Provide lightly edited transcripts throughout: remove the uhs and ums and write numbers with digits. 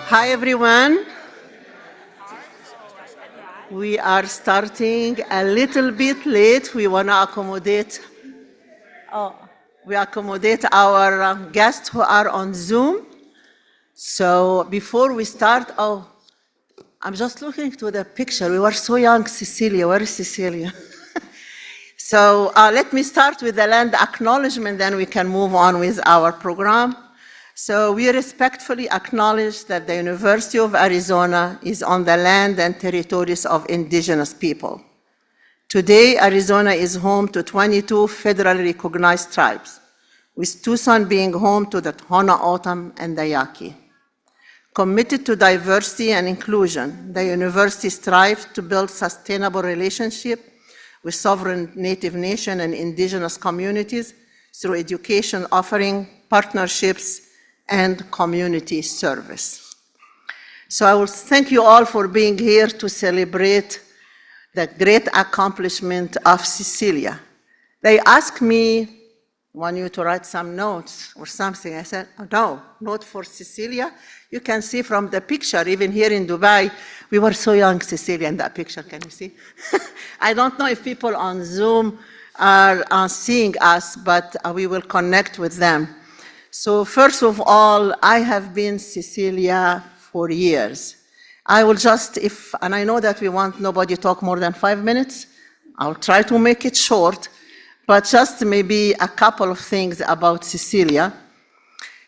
Hi, everyone. We are starting a little bit late. We want to accommodate our guests who are on Zoom. So before we start, I'm just looking to the picture. We were so young, Cecilia. Where is Cecilia? So let me start with the land acknowledgement, then we can move on with our program. So we respectfully acknowledge that the University of Arizona is on the land and territories of indigenous people. Today, Arizona is home to 22 federally recognized tribes, with Tucson being home to the Tohono O'odham and the Yaqui. Committed to diversity and inclusion, the university strives to build sustainable relationships with sovereign Native nation and indigenous communities through education offering, partnerships, and community service. So I will thank you all for being here to celebrate the great accomplishment of Cecilia. They asked me, want you to write some notes or something. I said, oh, no, not for Cecilia. You can see from the picture, even here in Dubai, we were so young, Cecilia, in that picture, can you see? I don't know if people on Zoom are seeing us, but we will connect with them. So first of all, I have been Cecilia for years. I will just, and I know that we want nobody to talk more than 5 minutes. I'll try to make it short, but just maybe a couple of things about Cecilia.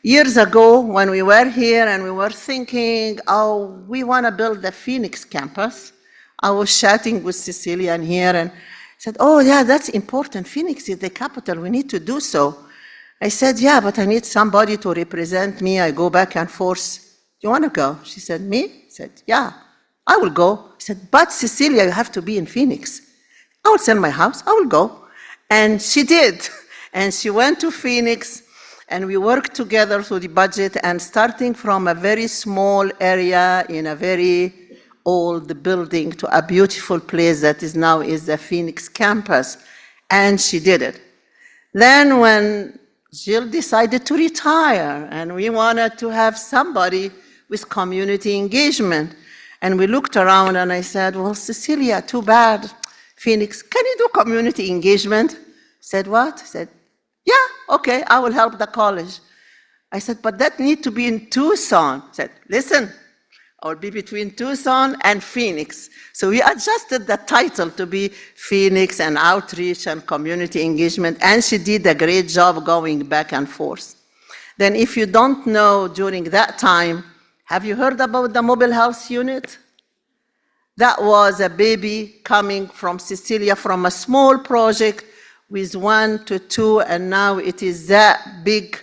Years ago, when we were here and we were thinking, oh, we want to build the Phoenix campus, I was chatting with Cecilia in here and said, oh yeah, that's important. Phoenix is the capital, we need to do so. I said, yeah, but I need somebody to represent me. I go back and forth. Do you want to go? She said, me? I said, yeah, I will go. I said, but Cecilia, you have to be in Phoenix. I will sell my house, I will go. And she did. And she went to Phoenix, and we worked together through the budget, and starting from a very small area in a very old building to a beautiful place that is now is the Phoenix campus. And she did it. Then when Jill decided to retire, and we wanted to have somebody with community engagement. And we looked around, and I said, well, Cecilia, too bad. Phoenix, can you do community engagement? Said, what? I said, yeah, okay, I will help the college. I said, but that needs to be in Tucson. I said, listen, I will be between Tucson and Phoenix. So we adjusted the title to be Phoenix and Outreach and Community Engagement, and she did a great job going back and forth. Then if you don't know, during that time, have you heard about the mobile health unit? That was a baby coming from Cecilia from a small project with 1 to 2, and now it is that big.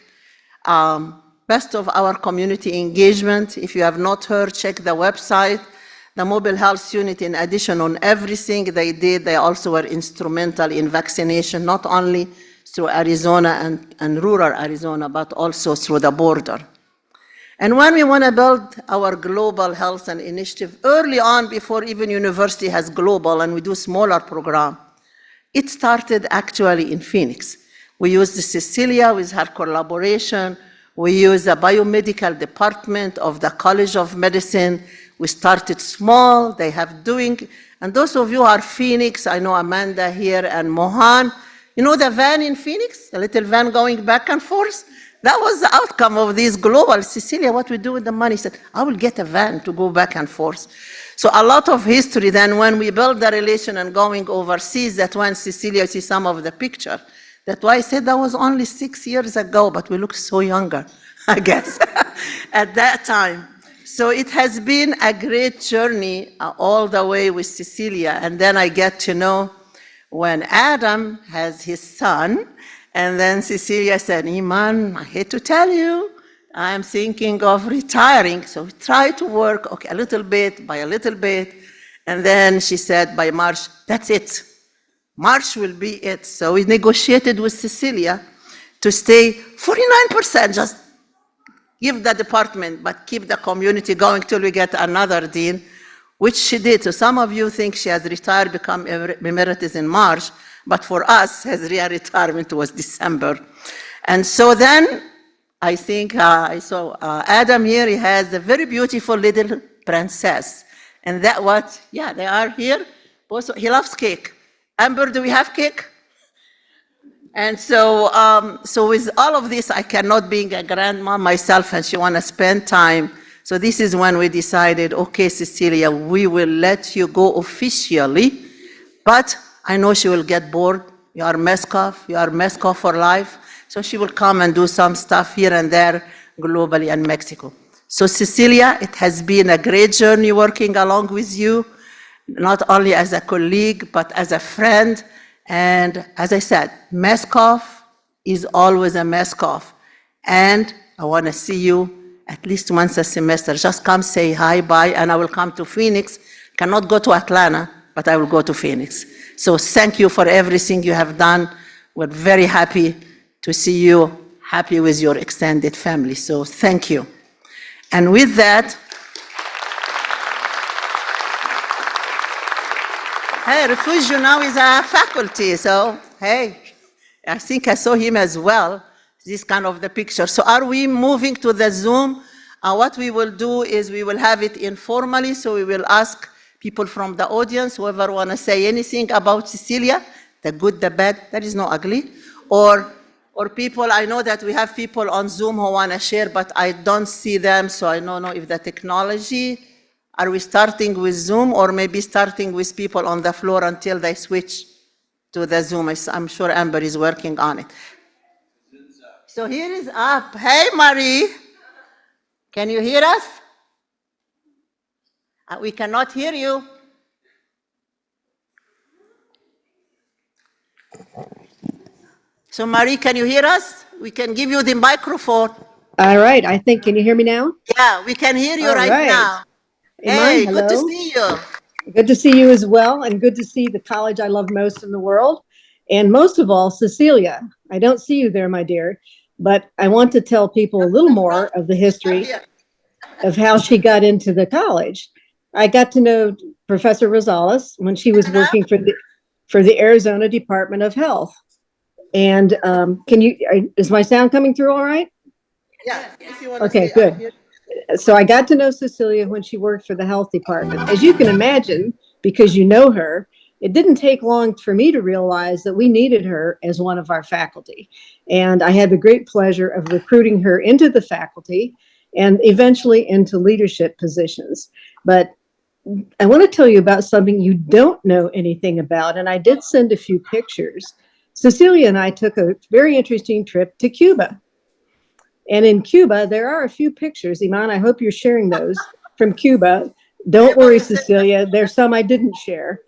Best of our community engagement. If you have not heard, check the website. The mobile health unit, in addition on everything they did, they also were instrumental in vaccination, not only through Arizona and rural Arizona, but also through the border. And when we want to build our global health and initiative, early on, before even university has global and we do smaller program, it started actually in Phoenix. We used Cecilia with her collaboration. We use the biomedical department of the College of Medicine. We started small, they have doing, and those of you who are Phoenix, I know Amanda here and Mohan, you know the van in Phoenix, the little van going back and forth? That was the outcome of this global. Cecilia, what we do with the money? Said, I will get a van to go back and forth. So a lot of history then when we build the relation and going overseas, that when Cecilia sees some of the picture, that's why I said that was only 6 years ago, but we look so younger, I guess, at that time. So it has been a great journey all the way with Cecilia. And then I get to know when Adam has his son, and then Cecilia said, Iman, I hate to tell you, I'm thinking of retiring. So we try to work, okay, a little bit by a little bit. And then she said, by March, that's it. March will be it. So we negotiated with Cecilia to stay 49%, just give the department, but keep the community going till we get another dean, which she did. So some of you think she has retired, become emeritus in March, but for us, his real retirement was December. And so then I think I saw Adam here. He has a very beautiful little princess. And that what, yeah, they are here. Also, he loves cake. Amber, do we have cake? And so with all of this, I cannot being a grandma myself, and she want to spend time. So this is when we decided, okay, Cecilia, we will let you go officially, but I know she will get bored. You are MESCOF, you are MESCOF for life. So she will come and do some stuff here and there globally in Mexico. So Cecilia, it has been a great journey working along with you, not only as a colleague, but as a friend. And as I said, MESCOF is always a MESCOF. And I want to see you at least once a semester. Just come say hi, bye, and I will come to Phoenix. Cannot go to Atlanta, but I will go to Phoenix. So thank you for everything you have done. We're very happy to see you happy with your extended family. So thank you. And with that, hey, Refugio now is a faculty, so hey, I think I saw him as well, this kind of the picture. So are we moving to the Zoom? What we will do is we will have it informally, so we will ask people from the audience, whoever want to say anything about Cecilia, the good, the bad, there is no ugly, or people, I know that we have people on Zoom who want to share, but I don't see them, so I don't know if the technology, are we starting with Zoom or maybe starting with people on the floor until they switch to the Zoom? I'm sure Amber is working on it. So here is up. Hey, Marie. Can you hear us? We cannot hear you. So Marie, can you hear us? We can give you the microphone. All right, I think, can you hear me now? Yeah, we can hear you right now. Iman, Hey, good to see you. Good to see you as well, and good to see the college I love most in the world. And most of all, Cecilia. I don't see you there, my dear, but I want to tell people a little more of the history of how she got into the college. I got to know Professor Rosales when she was working for the Arizona Department of Health. And is my sound coming through all right? Yeah, if you want to Okay, say, good. So I got to know Cecilia when she worked for the health department. As you can imagine, because you know her, it didn't take long for me to realize that we needed her as one of our faculty. And I had the great pleasure of recruiting her into the faculty and eventually into leadership positions. But I want to tell you about something you don't know anything about, and I did send a few pictures. Cecilia and I took a very interesting trip to Cuba. And in Cuba, there are a few pictures. Iman, I hope you're sharing those from Cuba. Don't worry, Cecilia, there's some I didn't share.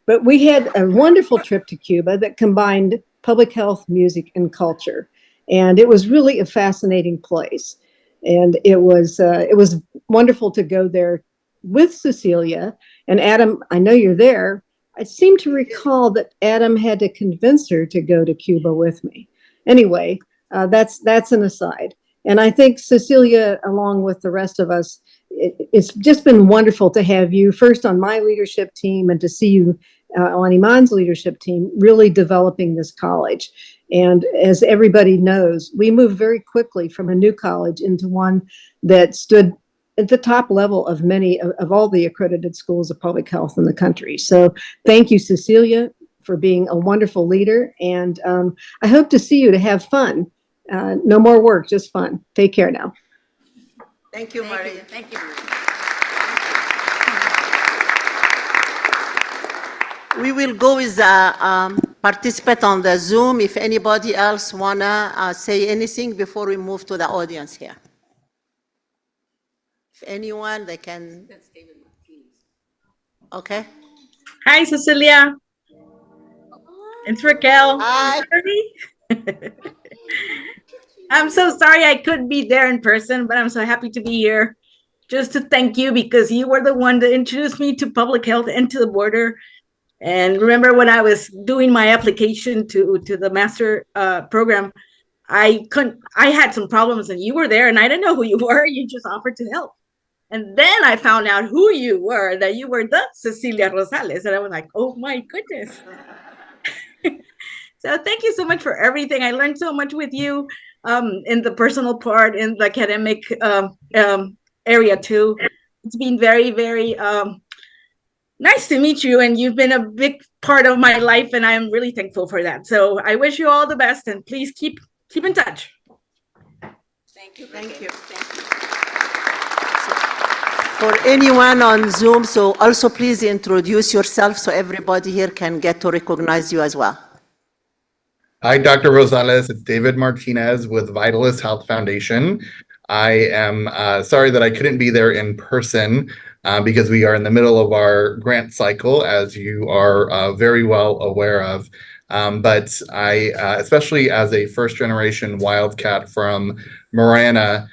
But we had a wonderful trip to Cuba that combined public health, music, and culture. And it was really a fascinating place. And it was wonderful to go there with Cecilia. And Adam, I know you're there. I seem to recall that Adam had to convince her to go to Cuba with me. Anyway, that's an aside. And I think Cecilia, along with the rest of us, it's just been wonderful to have you first on my leadership team and to see you on Iman's leadership team, really developing this college. And as everybody knows, we moved very quickly from a new college into one that stood at the top level of many of all the accredited schools of public health in the country. So thank you, Cecilia, for being a wonderful leader. And I hope to see you to have fun. No more work, just fun. Take care now. Thank you, Marie. Thank you. We will go with a participant on the Zoom. If anybody else wanna say anything before we move to the audience here. If anyone, they can. Okay. Hi, Cecilia. It's Raquel. Hi. I'm so sorry I couldn't be there in person, but I'm so happy to be here just to thank you because you were the one that introduced me to public health and to the border. And remember when I was doing my application to the master program, I had some problems and you were there and I didn't know who you were. You just offered to help. And then I found out who you were, that you were the Cecilia Rosales. And I was like, oh my goodness. So thank you so much for everything. I learned so much with you. in the personal part, in the academic area too. It's been very, very nice to meet you, and you've been a big part of my life, and I'm really thankful for that. So I wish you all the best, and please keep in touch. Thank you. Thank you. For anyone on Zoom, so also please introduce yourself so everybody here can get to recognize you as well. Hi, Dr. Rosales. It's David Martinez with Vitalist Health Foundation. I am sorry that I couldn't be there in person because we are in the middle of our grant cycle, as you are very well aware of. But I, especially as a first-generation wildcat from Marana,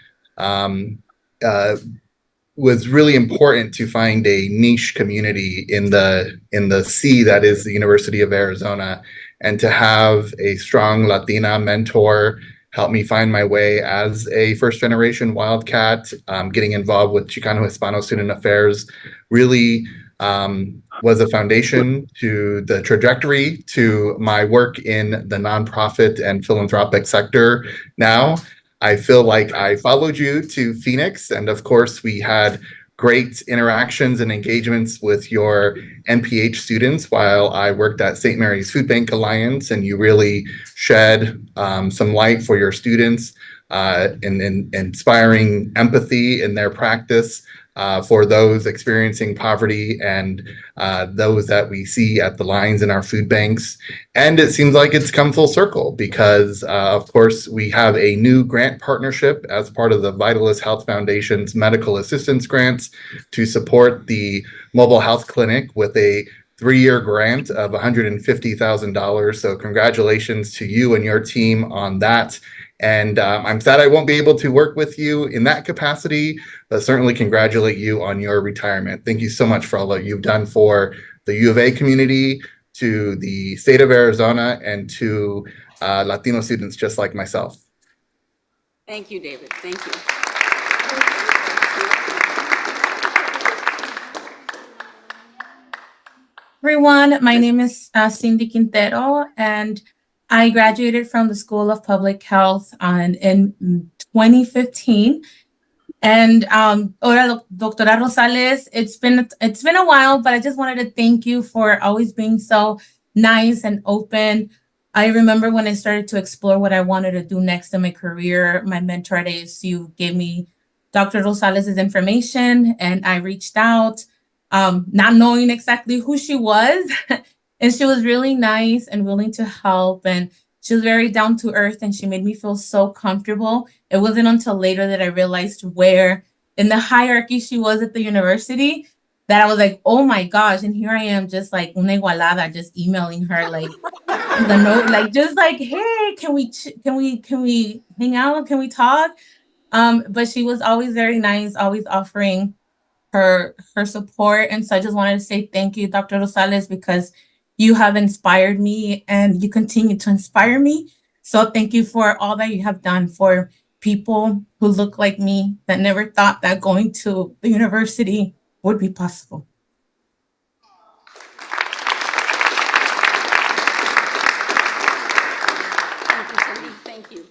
was really important to find a niche community in the sea that is the University of Arizona, and to have a strong Latina mentor help me find my way as a first generation wildcat. Getting involved with Chicano Hispano Student Affairs really was a foundation to the trajectory to my work in the nonprofit and philanthropic sector now. I feel like I followed you to Phoenix, and of course, we had great interactions and engagements with your NPH students while I worked at St. Mary's Food Bank Alliance, and you really shed some light for your students in inspiring empathy in their practice for those experiencing poverty and those that we see at the lines in our food banks. And it seems like it's come full circle because, of course, we have a new grant partnership as part of the Vitalist Health Foundation's medical assistance grants to support the mobile health clinic with a 3-year grant of $150,000. So congratulations to you and your team on that. And I'm sad I won't be able to work with you in that capacity, but certainly congratulate you on your retirement. Thank you so much for all that you've done for the U of A community, to the state of Arizona, and to Latino students just like myself. Thank you, David. Thank you. Everyone, my name is Cindy Quintero, and I graduated from the School of Public Health in 2015. And hola, Doctora Rosales, it's been a while, but I just wanted to thank you for always being so nice and open. I remember when I started to explore what I wanted to do next in my career, my mentor at ASU gave me Dr. Rosales' information, and I reached out, not knowing exactly who she was. And she was really nice and willing to help. And she was very down to earth, and she made me feel so comfortable. It wasn't until later that I realized where in the hierarchy she was at the university that I was like, oh my gosh. And here I am, just like una igualada, just emailing her like the note, like just like, hey, can we hang out? Can we talk? But she was always very nice, always offering her support. And so I just wanted to say thank you, Dr. Rosales, because you have inspired me and you continue to inspire me. So thank you for all that you have done for people who look like me that never thought that going to the university would be possible. Thank you, Cindy. Thank you.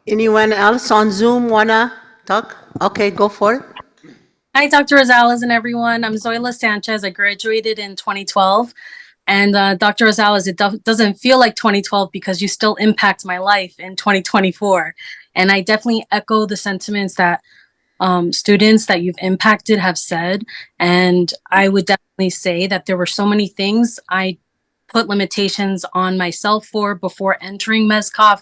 Anyone else on Zoom wanna talk? Okay, go for it. Hi, Dr. Rosales and everyone. I'm Zoila Sanchez. I graduated in 2012. And Dr. Rosales, it doesn't feel like 2012 because you still impact my life in 2024. And I definitely echo the sentiments that students that you've impacted have said. And I would definitely say that there were so many things I put limitations on myself for before entering MESCOF,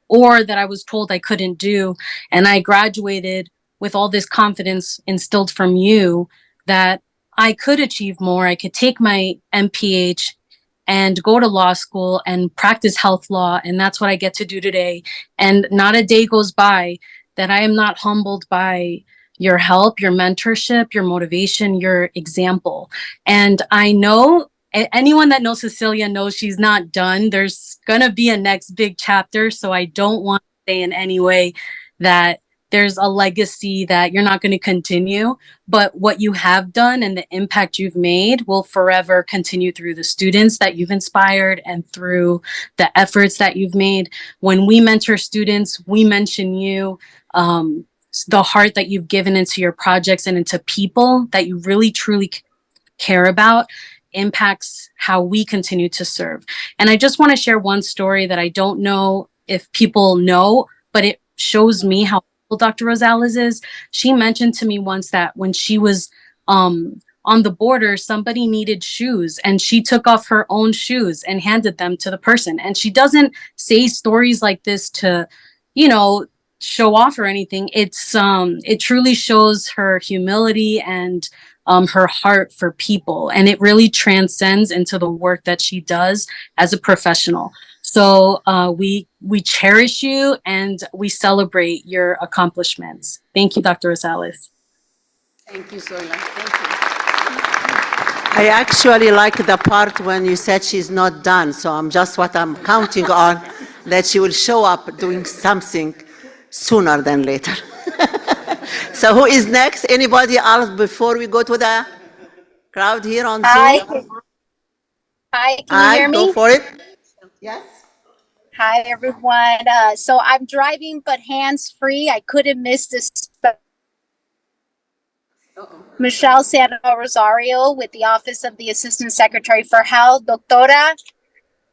or that I was told I couldn't do. And I graduated with all this confidence instilled from you that I could achieve more. I could take my MPH and go to law school and practice health law. And that's what I get to do today. And not a day goes by that I am not humbled by your help, your mentorship, your motivation, your example. And I know anyone that knows Cecilia knows she's not done. There's going to be a next big chapter. So I don't want to say in any way that there's a legacy that you're not going to continue, but what you have done and the impact you've made will forever continue through the students that you've inspired and through the efforts that you've made. When we mentor students, we mention you, the heart that you've given into your projects and into people that you really truly care about impacts how we continue to serve. And I just want to share one story that I don't know if people know, but it shows me how Dr. Rosales is. She mentioned to me once that when she was on the border, somebody needed shoes and she took off her own shoes and handed them to the person. And she doesn't say stories like this to, you know, show off or anything. It truly shows her humility and her heart for people, and it really transcends into the work that she does as a professional. So we cherish you and we celebrate your accomplishments. Thank you, Dr. Rosales. Thank you, Zoila. Thank you. I actually like the part when you said she's not done, so I'm counting on, that she will show up doing something sooner than later. So who is next? Anybody else before we go to the crowd here on Hi. Zoom? Hi, can you hear Go me? for it. Yes. Hi, everyone. So I'm driving, but hands-free. I couldn't miss this. Michelle Santo Rosario with the Office of the Assistant Secretary for Health. Doctora,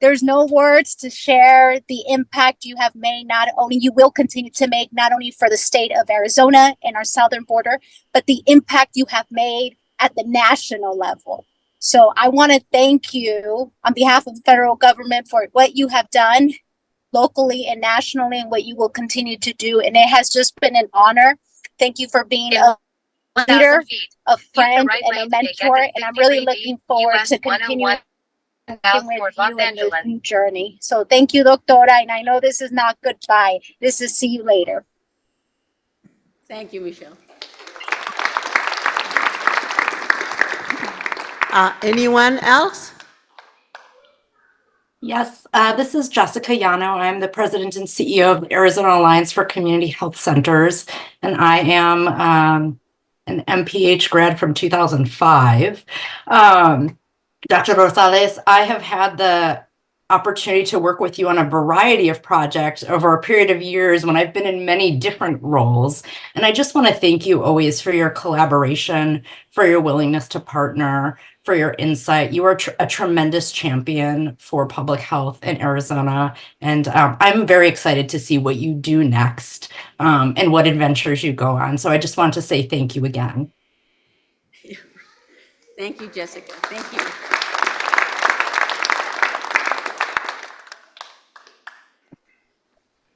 there's no words to share the impact you have made, not only you will continue to make, not only for the state of Arizona and our southern border, but the impact you have made at the national level. So I want to thank you on behalf of the federal government for what you have done locally and nationally and what you will continue to do. And it has just been an honor. Thank you for being a leader, a friend, and a mentor. And I'm really looking forward to continuing with you in this new journey. So thank you, Doctora. And I know this is not goodbye. This is see you later. Thank you, Michelle. Anyone else? Yes, this is Jessica Yano. I'm the president and CEO of the Arizona Alliance for Community Health Centers, and I am an MPH grad from 2005. Dr. Rosales, I have had the opportunity to work with you on a variety of projects over a period of years when I've been in many different roles. And I just want to thank you always for your collaboration, for your willingness to partner, for your insight. You are a tremendous champion for public health in Arizona. And I'm very excited to see what you do next and what adventures you go on. So I just want to say thank you again. Thank you, Jessica. Thank you.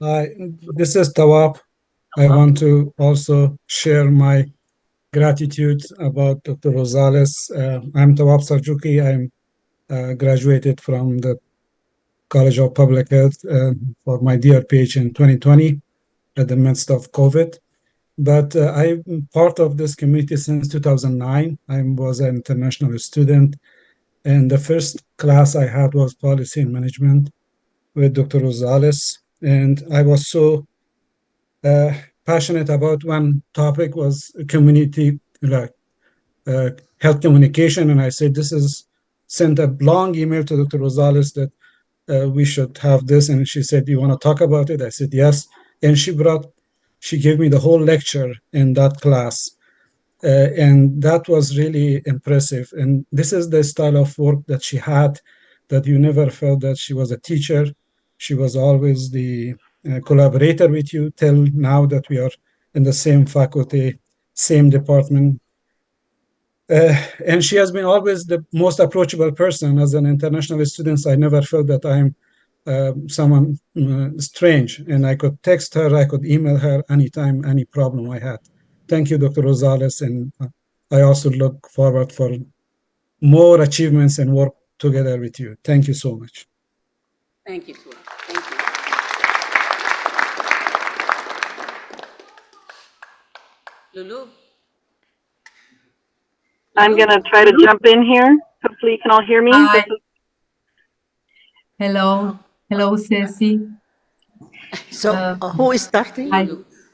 Hi, this is Tawab. I want to also share my gratitude about Dr. Rosales. I'm Tawab Sarjuki. I'm graduated from the College of Public Health for my DRPH in 2020 at the midst of COVID. But I'm part of this community since 2009. I was an international student, and the first class I had was Policy and Management with Dr. Rosales. And I was so passionate about one topic was community, like health communication. And I said, sent a long email to Dr. Rosales that we should have this. And she said, do you want to talk about it? I said, yes. And she gave me the whole lecture in that class. And that was really impressive. And this is the style of work that she had, that you never felt that she was a teacher. She was always the collaborator with you till now that we are in the same faculty, same department. And she has been always the most approachable person. As an international student, I never felt that I'm someone strange. And I could text her, I could email her anytime, any problem I had. Thank you, Dr. Rosales. And I also look forward for more achievements and work together with you. Thank you so much. Thank you, Tua. Thank you. Lulu. I'm going to try to jump in here. Hopefully you can all hear me. Hi. Hello. Hello, Ceci. So who is starting? Hi.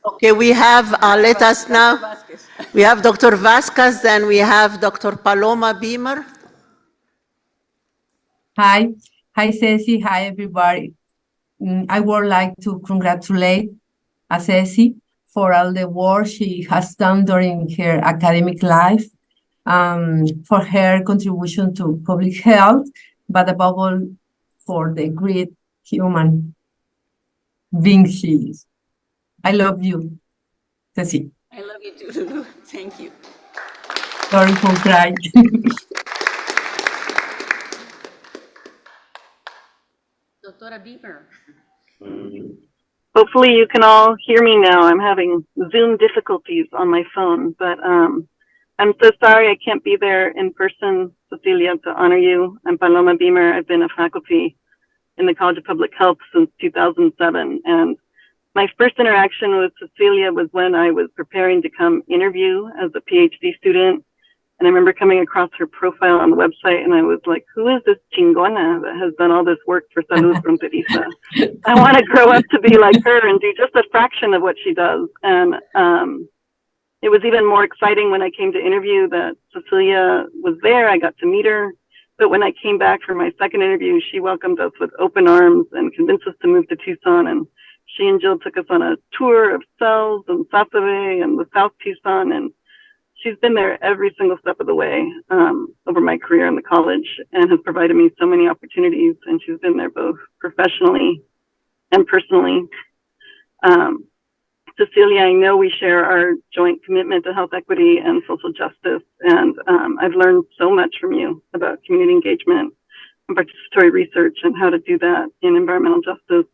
Okay, we have, let us now, Vasquez. we have Dr. Vasquez, then we have Dr. Paloma Beamer. Hi, hi Ceci, hi everybody. I would like to congratulate Ceci for all the work she has done during her academic life, for her contribution to public health, but above all for the great human being she is. I love you, Ceci. I love you too, Lulu. Thank you. Sorry for crying. Doctora Beamer. Hopefully you can all hear me now. I'm having Zoom difficulties on my phone, but I'm so sorry I can't be there in person, Cecilia, to honor you. I'm Paloma Beamer. I've been a faculty in the College of Public Health since 2007. And my first interaction with Cecilia was when I was preparing to come interview as a PhD student. And I remember coming across her profile on the website and I was like, who is this chingona that has done all this work for Salud Fronteriza? I want to grow up to be like her and do just a fraction of what she does. And it was even more exciting when I came to interview that Cecilia was there. I got to meet her. But when I came back for my second interview, she welcomed us with open arms and convinced us to move to Tucson. And she and Jill took us on a tour of cells and Sasabe and the South Tucson. And she's been there every single step of the way over my career in the college and has provided me so many opportunities. And she's been there both professionally and personally. Cecilia, I know we share our joint commitment to health equity and social justice. And I've learned so much from you about community engagement and participatory research and how to do that in environmental justice.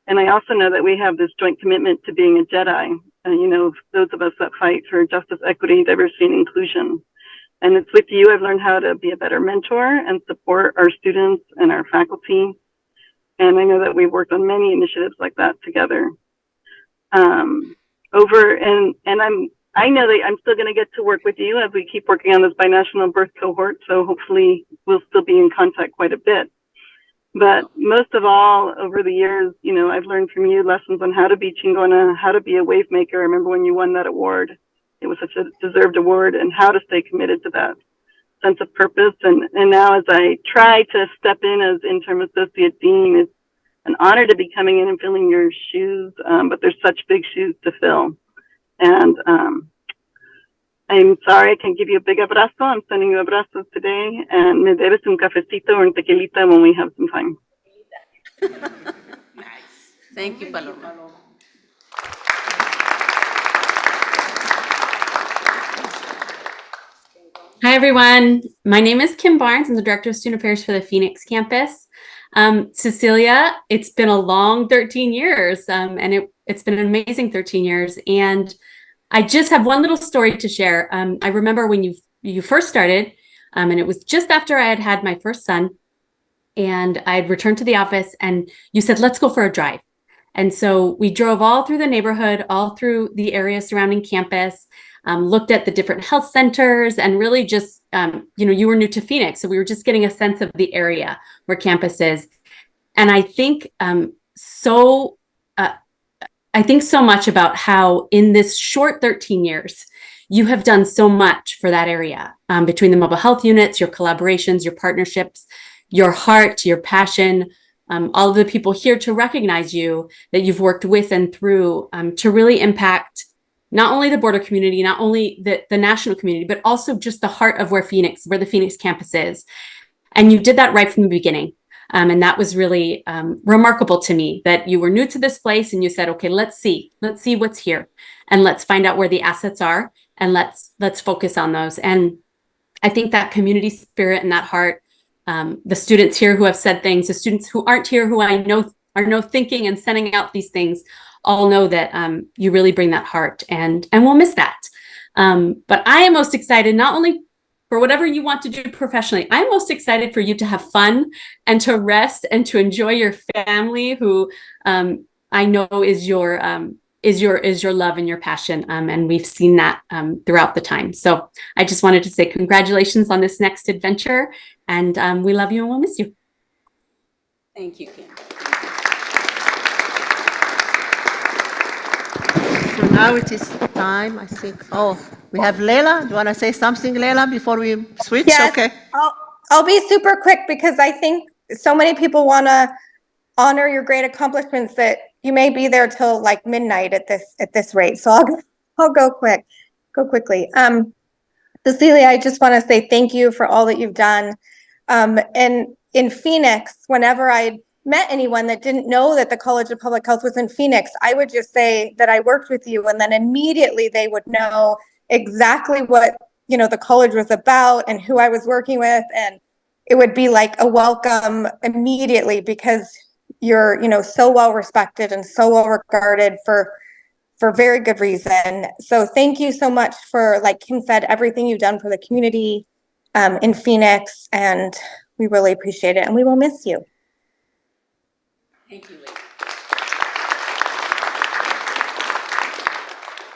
And I also know that we have this joint commitment to being a Jedi, you know, those of us that fight for justice, equity, diversity, and inclusion. And it's with you I've learned how to be a better mentor and support our students and our faculty. And I know that we've worked on many initiatives like that together. I know that I'm still going to get to work with you as we keep working on this binational birth cohort. So hopefully we'll still be in contact quite a bit. But most of all, over the years, you know, I've learned from you lessons on how to be chingona, how to be a wave maker. I remember when you won that award, it was such a deserved award, and how to stay committed to that sense of purpose. And now as I try to step in as interim associate dean, it's an honor to be coming in and filling your shoes, but there's such big shoes to fill. And I'm sorry I can't give you a big abrazo. I'm sending you abrazos today, and me debes un cafecito or un tequilita when we have some time. Nice. Thank you, Paloma. Hi, everyone. My name is Kim Barnes. I'm the Director of Student Affairs for the Phoenix campus. Cecilia, it's been a long 13 years, and it's been an amazing 13 years. And I just have one little story to share. I remember when you first started, and it was just after I had had my first son, and I had returned to the office, and you said, let's go for a drive. And so we drove all through the neighborhood, all through the area surrounding campus, looked at the different health centers, and really just, you were new to Phoenix, so we were just getting a sense of the area where campus is. And I think so much about how in this short 13 years, you have done so much for that area, between the mobile health units, your collaborations, your partnerships, your heart, your passion, all of the people here to recognize you, that you've worked with and through, to really impact not only the border community, not only the national community, but also just the heart of where the Phoenix campus is. And you did that right from the beginning. And that was really remarkable to me, that you were new to this place and you said, okay, let's see what's here, and let's find out where the assets are, and let's focus on those. And I think that community spirit and that heart, the students here who have said things, the students who aren't here, who I know are thinking and sending out these things, all know that you really bring that heart, and we'll miss that. But I am most excited, not only for whatever you want to do professionally, I'm most excited for you to have fun and to rest and to enjoy your family, who I know is your love and your passion. And we've seen that throughout the time. So I just wanted to say congratulations on this next adventure, and we love you and we'll miss you. Thank you, Kim. So now it is time, I think. Oh, we have Leila. Do you want to say something, Leila, before we switch? Yes, Okay. I'll be super quick because I think so many people want to honor your great accomplishments that you may be there till like midnight at this rate. So I'll go quickly. Cecilia, I just want to say thank you for all that you've done. And in Phoenix, whenever I met anyone that didn't know that the College of Public Health was in Phoenix, I would just say that I worked with you, and then immediately they would know exactly what, you know, the college was about and who I was working with, and it would be like a welcome immediately because you're, you know, so well respected and so well regarded for very good reason. So thank you so much for, like Kim said, everything you've done for the community in Phoenix, and we really appreciate it, and we will miss you. Thank you,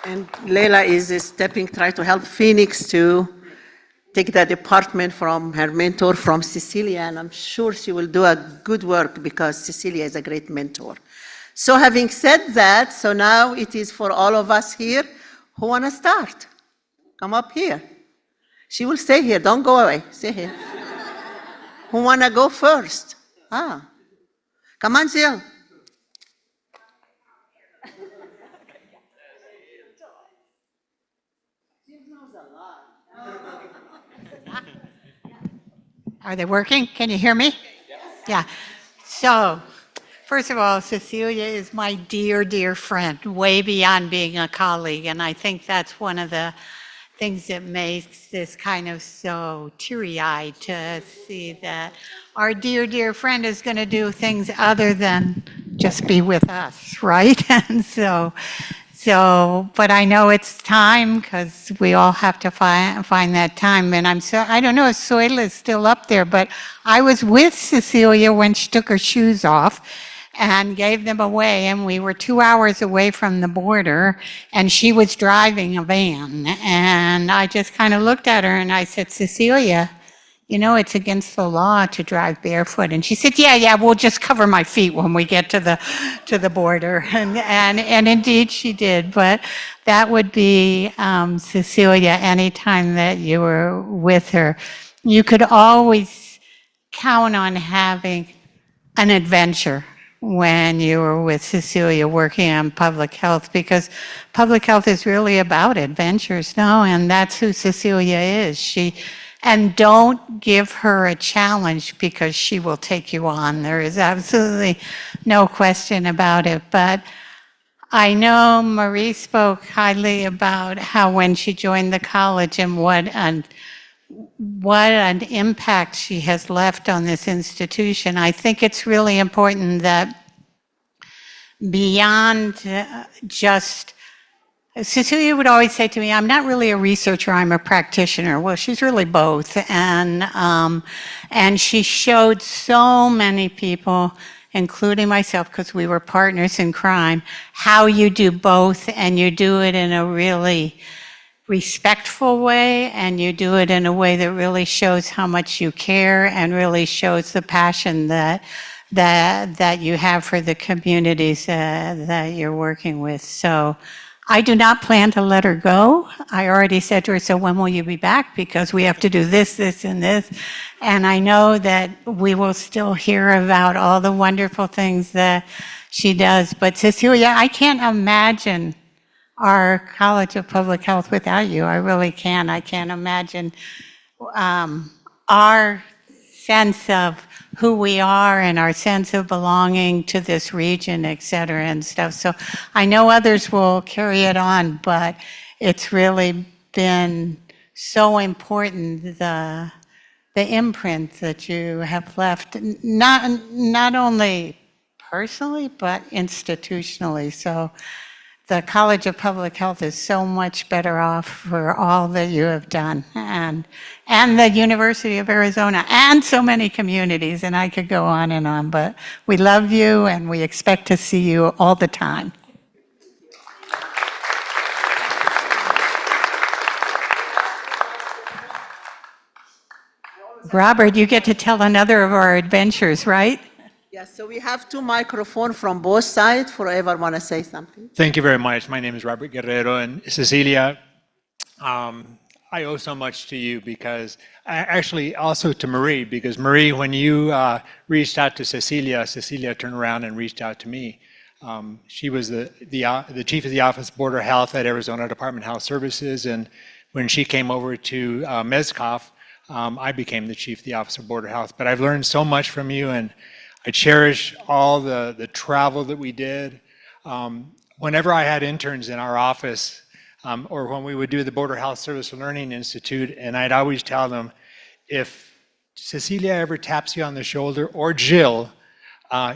And Leila is trying to help Phoenix to take that department from her mentor, from Cecilia, and I'm sure she will do a good work because Cecilia is a great mentor. So having said that, so now it is for all of us here who want to start. Come up here. She will stay here. Don't go away. Stay here. Who want to go first? Come on, Jill. Are they working? Can you hear me? Yeah. So, first of all, Cecilia is my dear, dear friend, way beyond being a colleague. And I think that's one of the things that makes this kind of so teary-eyed to see that our dear, dear friend is going to do things other than just be with us, right? And so, but I know it's time because we all have to find that time. And I don't know if Zoila is still up there, but I was with Cecilia when she took her shoes off and gave them away. And we were 2 hours away from the border, and she was driving a van. And I just kind of looked at her and I said, Cecilia, you know, it's against the law to drive barefoot. And she said, yeah, we'll just cover my feet when we get to the border. And indeed she did. But that would be Cecilia, anytime that you were with her. You could always count on having an adventure when you were with Cecilia working on public health, because public health is really about adventures, no? And that's who Cecilia is. And don't give her a challenge because she will take you on. There is absolutely no question about it. But I know Marie spoke highly about how when she joined the college and what an impact she has left on this institution. I think it's really important that beyond just Cecilia would always say to me, I'm not really a researcher, I'm a practitioner. Well, she's really both. And she showed so many people, including myself, because we were partners in crime, how you do both, and you do it in a really respectful way, and you do it in a way that really shows how much you care and really shows the passion that you have for the communities that you're working with. So I do not plan to let her go. I already said to her, so when will you be back? Because we have to do this, this, and this. And I know that we will still hear about all the wonderful things that she does. But Cecilia, I can't imagine our College of Public Health without you. I really can. I can't imagine our sense of who we are and our sense of belonging to this region, et cetera, and stuff. So I know others will carry it on, but it's really been so important, the imprint that you have left, not only personally, but institutionally. So the College of Public Health is so much better off for all that you have done, and the University of Arizona, and so many communities, and I could go on, but we love you and we expect to see you all the time. Robert, you get to tell another of our adventures, right? Yes, so we have two microphones from both sides for whoever want to say something. Thank you very much. My name is Robert Guerrero, and Cecilia, I owe so much to you because, actually also to Marie, because Marie, when you reached out to Cecilia, Cecilia turned around and reached out to me. She was the chief of the Office of Border Health at Arizona Department of Health Services, and when she came over to Mezcov, I became the chief of the Office of Border Health. But I've learned so much from you, and I cherish all the travel that we did. Whenever I had interns in our office, or when we would do the Border Health Service Learning Institute, and I'd always tell them, if Cecilia ever taps you on the shoulder, or Jill,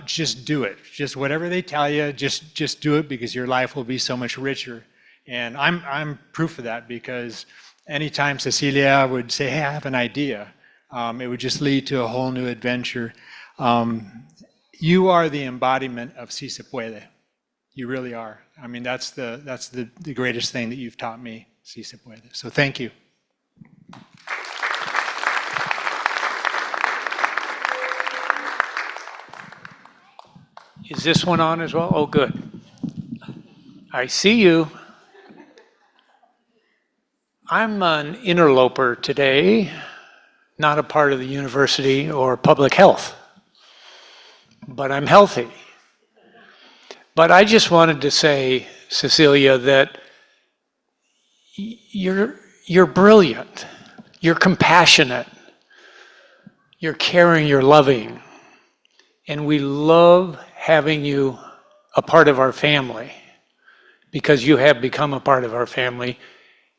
just do it. Just whatever they tell you, just do it, because your life will be so much richer. And I'm proof of that, because anytime Cecilia would say, hey, I have an idea, it would just lead to a whole new adventure. You are the embodiment of Si Se Puede. You really are. I mean, that's the greatest thing that you've taught me, Si Se Puede. So thank you. Is this one on as well? Oh, good. I see you. I'm an interloper today, not a part of the university or public health, but I'm healthy. But I just wanted to say, Cecilia, that you're brilliant, you're compassionate, you're caring, you're loving, and we love having you a part of our family, because you have become a part of our family,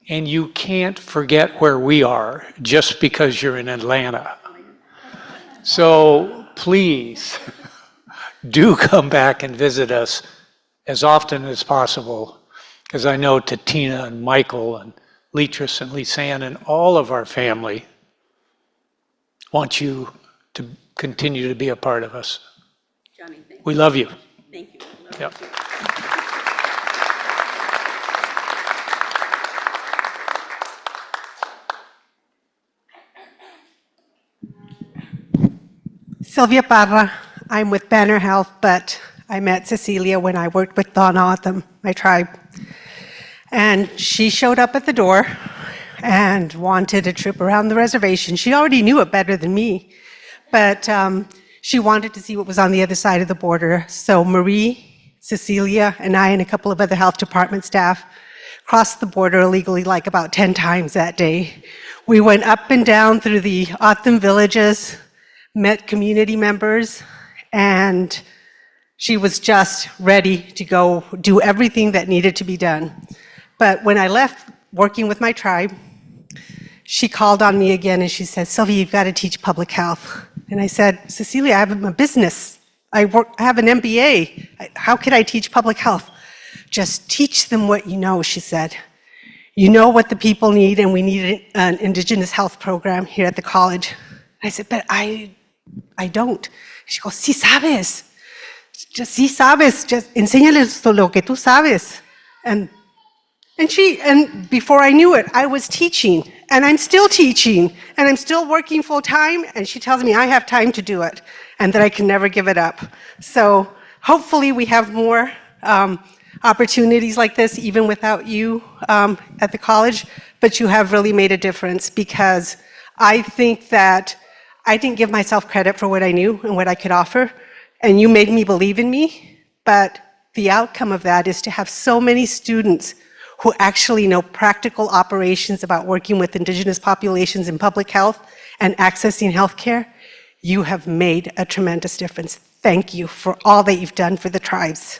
and you can't forget where we are just because you're in Atlanta. So please do come back and visit us as often as possible, because I know Tatina and Michael and Leatrice and Lisanne and all of our family want you to continue to be a part of us. Johnny, thank you. We love you. Thank you. Yep. Sylvia Parra. I'm with Banner Health, but I met Cecilia when I worked with Don Autumn, my tribe. And she showed up at the door and wanted a trip around the reservation. She already knew it better than me, but she wanted to see what was on the other side of the border. So Marie, Cecilia, and I and a couple of other health department staff crossed the border illegally like about 10 times that day. We went up and down through the Autumn villages, met community members, and she was just ready to go do everything that needed to be done. But when I left working with my tribe, she called on me again and she said, Sylvia, you've got to teach public health. And I said, Cecilia, I have a business. I have an MBA. How could I teach public health? Just teach them what you know, she said. You know what the people need, and we need an Indigenous health program here at the college. I said, but I don't. She goes, sí sabes. Just sí sabes. Just enséñales lo que tú sabes. And before I knew it, I was teaching, and I'm still teaching, and I'm still working full time, and she tells me I have time to do it, and that I can never give it up. So hopefully we have more opportunities like this, even without you at the college, but you have really made a difference, because I think that I didn't give myself credit for what I knew and what I could offer, and you made me believe in me, but the outcome of that is to have so many students who actually know practical operations about working with Indigenous populations in public health and accessing healthcare. You have made a tremendous difference. Thank you for all that you've done for the tribes.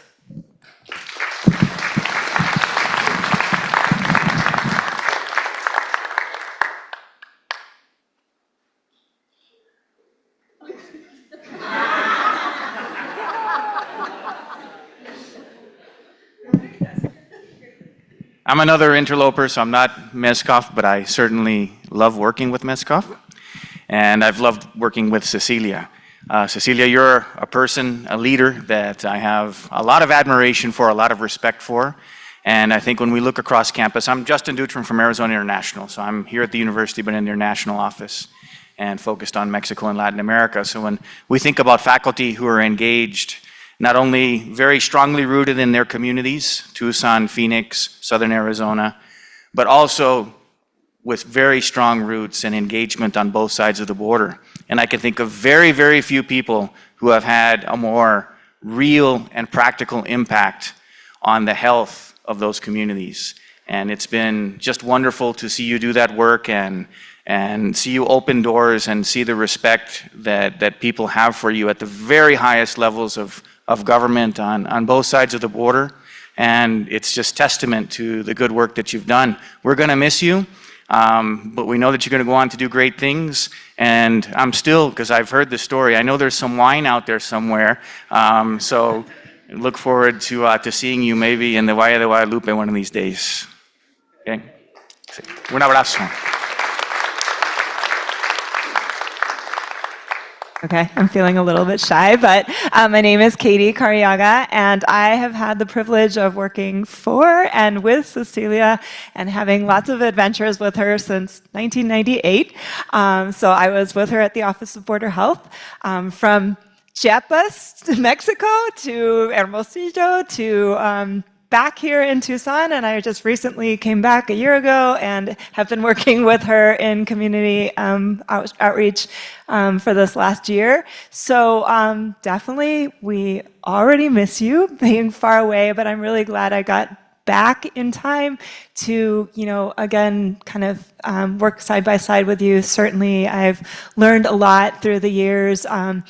I'm another interloper, so I'm not Mezcov, but I certainly love working with Mezcov. And I've loved working with Cecilia. Cecilia, you're a person, a leader that I have a lot of admiration for, a lot of respect for. And I think when we look across campus, I'm Justin Dutron from Arizona International, so I'm here at the university, but in their national office. and focused on Mexico and Latin America. So when we think about faculty who are engaged, not only very strongly rooted in their communities, Tucson, Phoenix, Southern Arizona, but also with very strong roots and engagement on both sides of the border. And I can think of very, very few people who have had a more real and practical impact on the health of those communities. And it's been just wonderful to see you do that work and see you open doors and see the respect that people have for you at the very highest levels of government on both sides of the border. And it's just testament to the good work that you've done. We're gonna miss you. But we know that you're going to go on to do great things. And I'm still, because I've heard the story, I know there's some wine out there somewhere. So look forward to seeing you maybe in the Valle de Guadalupe one of these days. Okay? Un abrazo. Okay, I'm feeling a little bit shy, but my name is Katie Cariaga, and I have had the privilege of working for and with Cecilia and having lots of adventures with her since 1998. So I was with her at the Office of Border Health from Chiapas, Mexico, to Hermosillo, to back here in Tucson, and I just recently came back a year ago and have been working with her in community outreach for this last year. So definitely, we already miss you being far away, but I'm really glad I got back in time to, again, kind of work side by side with you. Certainly, I've learned a lot through the years. I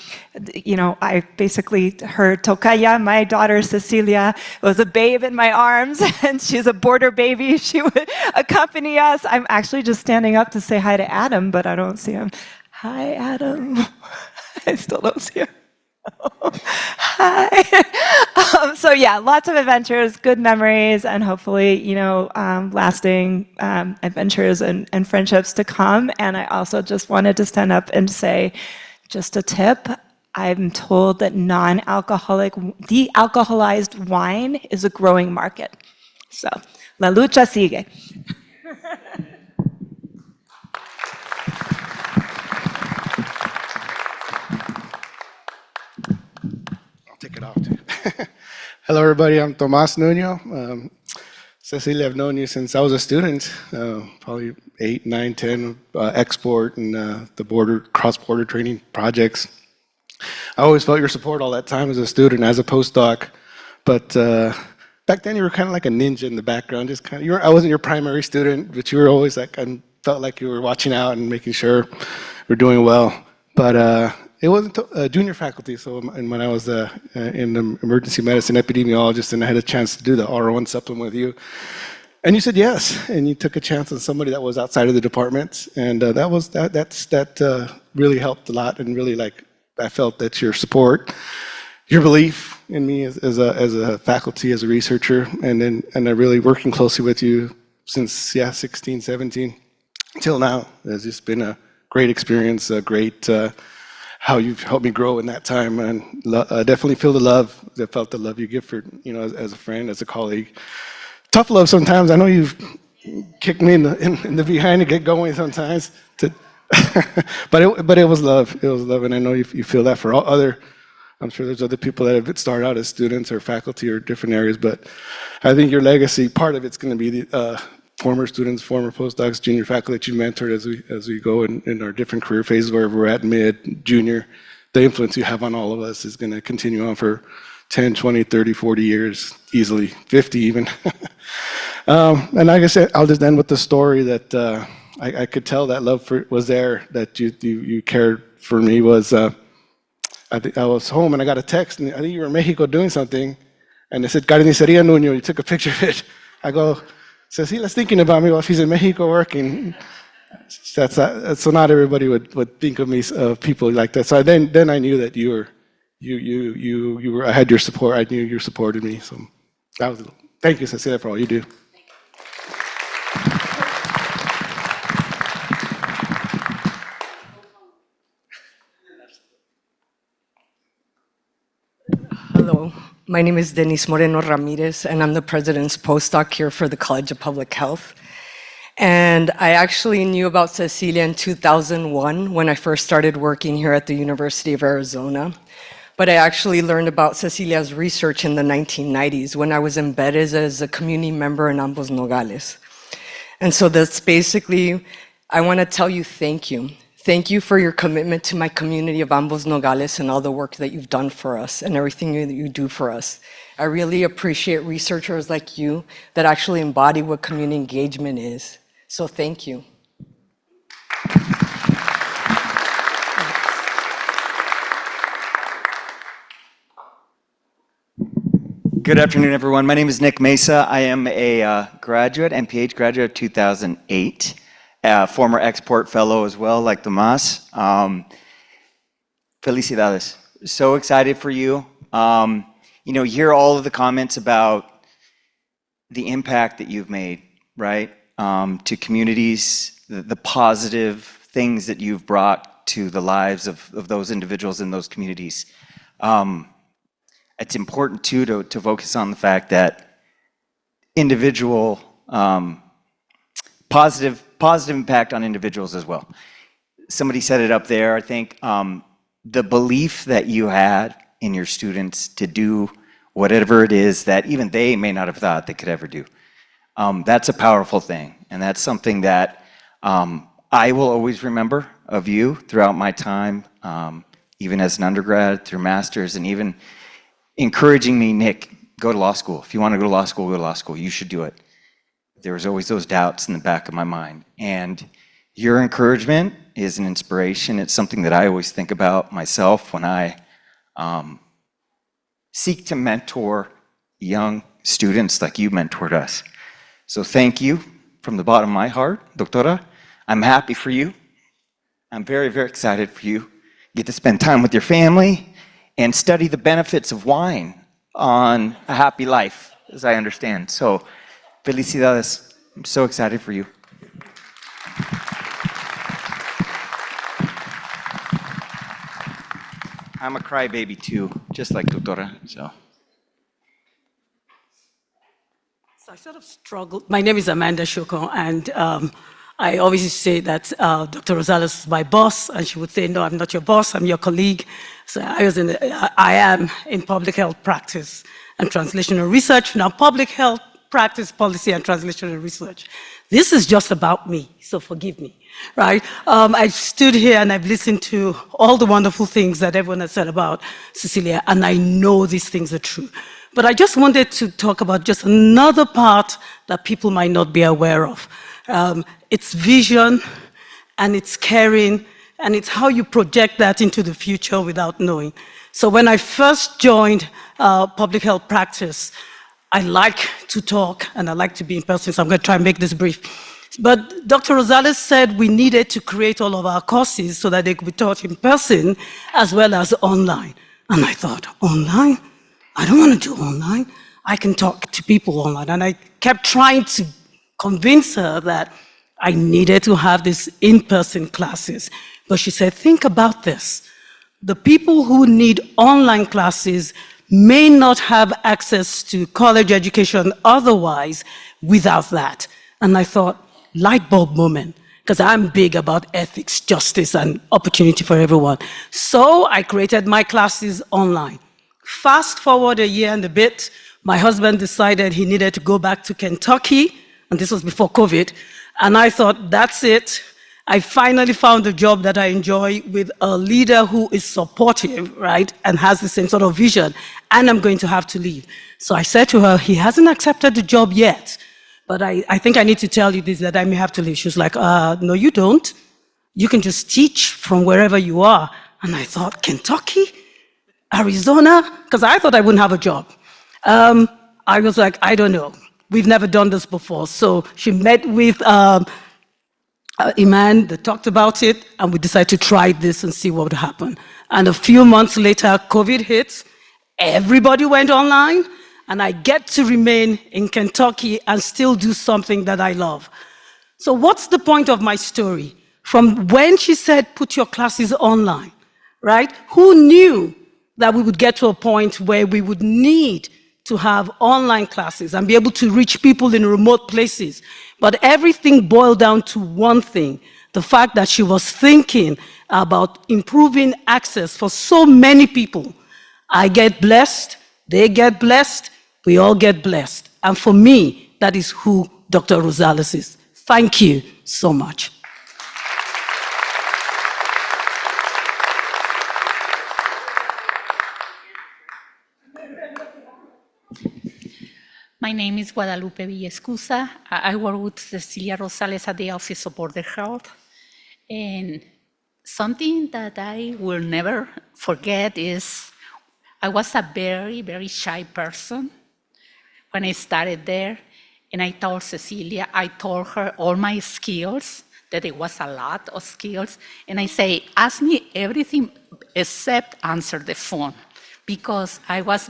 basically, her tocaya, my daughter Cecilia, was a babe in my arms, and she's a border baby. She would accompany us. I'm actually just standing up to say hi to Adam, but I don't see him. Hi, Adam. I still don't see him. Hi. So yeah, lots of adventures, good memories, and hopefully, lasting adventures and friendships to come. And I also just wanted to stand up and say, just a tip. I'm told that non-alcoholic, de-alcoholized wine is a growing market. So, la lucha sigue. Take it off too. Hello, everybody. I'm Tomas Nuno. Cecilia, I've known you since I was a student, probably 8, 9, 10, export and the cross-border training projects. I always felt your support all that time as a student, as a postdoc. But back then, you were kind of like a ninja in the background. Just kind of, I wasn't your primary student, but you were always like, I felt like you were watching out and making sure we're doing well. But it wasn't junior faculty, so when I was in emergency medicine epidemiologist and I had a chance to do the R1 supplement with you, and you said yes, and you took a chance on somebody that was outside of the department, and that really helped a lot, and really I felt that your support, your belief in me as a faculty, as a researcher, and I really working closely with you since 16, 17 till now has just been a great experience, a great. How you've helped me grow in that time, and I definitely feel the love. I felt the love you give for, as a friend, as a colleague. Tough love sometimes. I know you've kicked me in the behind to get going sometimes. But it was love. It was love, and I know you feel that for all other. I'm sure there's other people that have started out as students or faculty or different areas, but I think your legacy, part of it's going to be the former students, former postdocs, junior faculty that you mentored as we go in our different career phases, wherever we're at, mid, junior. The influence you have on all of us is going to continue on for 10, 20, 30, 40 years, easily, 50 even. And like I said, I'll just end with the story that I could tell that love was there, that you cared for me. Was I was home and I got a text, and I think you were in Mexico doing something, and it said, Carniceria Nuno, you took a picture of it. I go, Cecilia's thinking about me while she's in Mexico working. So not everybody would think of me, people like that. So then I knew that you were. I had your support. I knew you supported me. So thank you, Cecilia, for all you do. Hello, my name is Denise Moreno Ramirez, and I'm the president's postdoc here for the College of Public Health. And I actually knew about Cecilia in 2001 when I first started working here at the University of Arizona. But I actually learned about Cecilia's research in the 1990s when I was embedded as a community member in Ambos Nogales. And so that's basically, I want to tell you thank you. Thank you for your commitment to my community of Ambos Nogales and all the work that you've done for us and everything that you do for us. I really appreciate researchers like you that actually embody what community engagement is. So thank you. Good afternoon, everyone. My name is Nick Mesa. I am a graduate, MPH graduate of 2008, former export fellow as well, like Tomas. Felicidades. So excited for you. You know, you hear all of the comments about the impact that you've made, right, to communities, the positive things that you've brought to the lives of those individuals in those communities. It's important too to focus on the fact that individual positive impact on individuals as well. Somebody set it up there. I think the belief that you had in your students to do whatever it is that even they may not have thought they could ever do. That's a powerful thing, and that's something that I will always remember of you throughout my time, even as an undergrad, through masters, and even encouraging me, Nick, go to law school. If you want to go to law school, go to law school. You should do it. There was always those doubts in the back of my mind. And your encouragement is an inspiration. It's something that I always think about myself when I seek to mentor young students like you mentored us. So thank you from the bottom of my heart, Doctora. I'm happy for you. I'm very, very excited for you. You get to spend time with your family and study the benefits of wine on a happy life, as I understand. So, felicidades. I'm so excited for you. I'm a crybaby too, just like Doctora, so. So I sort of struggled. My name is Amanda Shoko, and I always say that Dr. Rosales is my boss, and she would say, no, I'm not your boss, I'm your colleague. So I am in public health practice and translational research. Now, public health practice, policy, and translational research. This is just about me, so forgive me, right? I stood here and I've listened to all the wonderful things that everyone has said about Cecilia, and I know these things are true. But I just wanted to talk about just another part that people might not be aware of. It's vision, and it's caring, and it's how you project that into the future without knowing. So when I first joined public health practice, I like to talk, and I like to be in person, so I'm going to try and make this brief. But Dr. Rosales said we needed to create all of our courses so that they could be taught in person as well as online. And I thought, online? I don't want to do online. I can talk to people online. And I kept trying to convince her that I needed to have these in-person classes. But she said, think about this. The people who need online classes may not have access to college education otherwise without that. And I thought, light bulb moment, because I'm big about ethics, justice, and opportunity for everyone. So I created my classes online. Fast forward a year and a bit, my husband decided he needed to go back to Kentucky, and this was before COVID, and I thought, that's it. I finally found a job that I enjoy with a leader who is supportive, right, and has the same sort of vision, and I'm going to have to leave. So I said to her, he hasn't accepted the job yet, but I think I need to tell you this, that I may have to leave. She was like, no, you don't. You can just teach from wherever you are. And I thought, Kentucky? Arizona? Because I thought I wouldn't have a job. I was like, I don't know. We've never done this before. So she met with Iman, they talked about it, and we decided to try this and see what would happen. And a few months later, COVID hit, everybody went online, and I get to remain in Kentucky and still do something that I love. So what's the point of my story? From when she said, put your classes online, right? Who knew that we would get to a point where we would need to have online classes and be able to reach people in remote places. But everything boiled down to one thing, the fact that she was thinking about improving access for so many people. I get blessed, they get blessed, we all get blessed. And for me, that is who Dr. Rosales is. Thank you so much. My name is Guadalupe Villescusa. I work with Cecilia Rosales at the Office of Border Health. And something that I will never forget is I was a very, very shy person when I started there. And I told Cecilia, I told her all my skills, that it was a lot of skills. And I say, ask me everything except answer the phone, because I was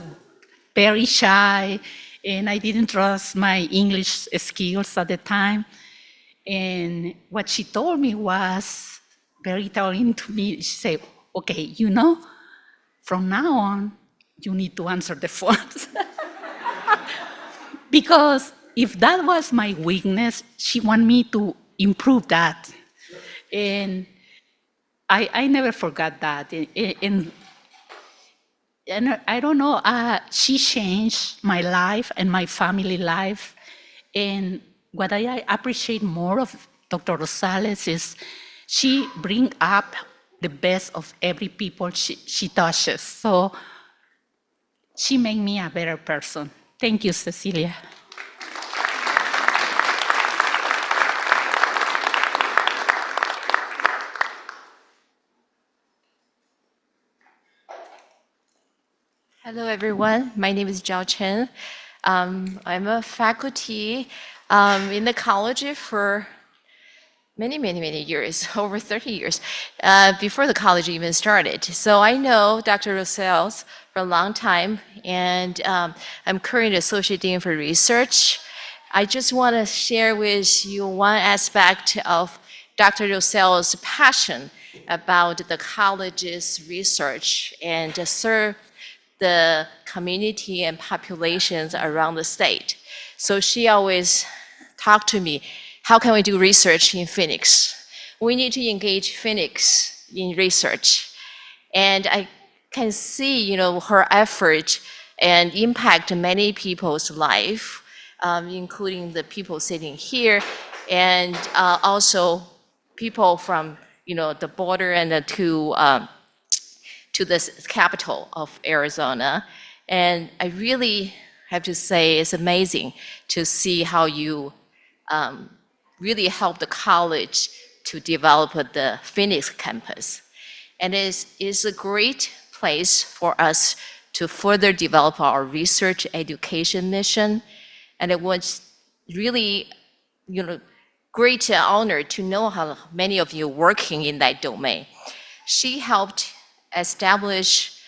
very shy and I didn't trust my English skills at the time. And what she told me was very telling to me. She said, okay, you know, from now on, you need to answer the phones. Because if that was my weakness, she wanted me to improve that. And I never forgot that. And I don't know, she changed my life and my family life. And what I appreciate more of Dr. Rosales is she brings up the best of every people she touches. So she made me a better person. Thank you, Cecilia. Hello, everyone. My name is Zhao Chen. I'm a faculty in the college for many years, over 30 years, before the college even started. So I know Dr. Rosales for a long time, and I'm current Associate Dean for Research. I just want to share with you one aspect of Dr. Rosales' passion about the college's research and to serve the community and populations around the state. So she always talked to me, how can we do research in Phoenix? We need to engage Phoenix in research. And I can see, you know, her effort and impact many people's life, including the people sitting here, and also people from, you know, the border and to the capital of Arizona. And I really have to say it's amazing to see how you really helped the college to develop the Phoenix campus. And it's a great place for us to further develop our research education mission. And it was really, you know, great honor to know how many of you working in that domain. She helped establish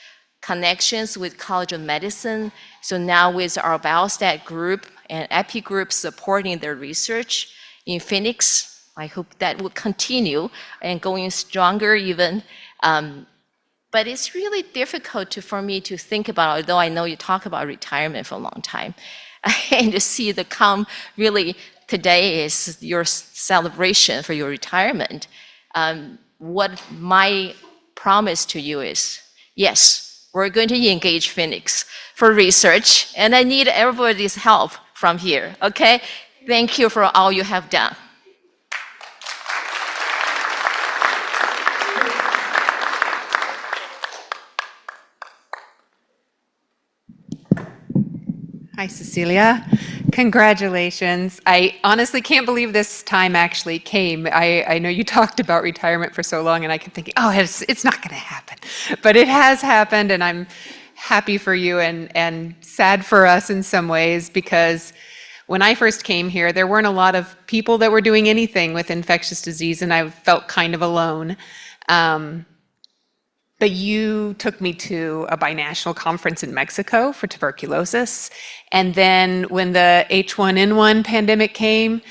connections with College of Medicine. So now with our Biostat group and EPI group supporting their research in Phoenix, I hope that will continue and going stronger even. But it's really difficult for me to think about, although I know you talk about retirement for a long time, and to see the really today is your celebration for your retirement. What my promise to you is, yes, we're going to engage Phoenix for research, and I need everybody's help from here, okay? Thank you for all you have done. Hi, Cecilia. Congratulations. I honestly can't believe this time actually came. I know you talked about retirement for so long, and I kept thinking, oh, it's not going to happen. But it has happened, and I'm happy for you and sad for us in some ways, because when I first came here, there weren't a lot of people that were doing anything with infectious disease, and I felt kind of alone. But you took me to a binational conference in Mexico for tuberculosis. And then when the H1N1 pandemic came,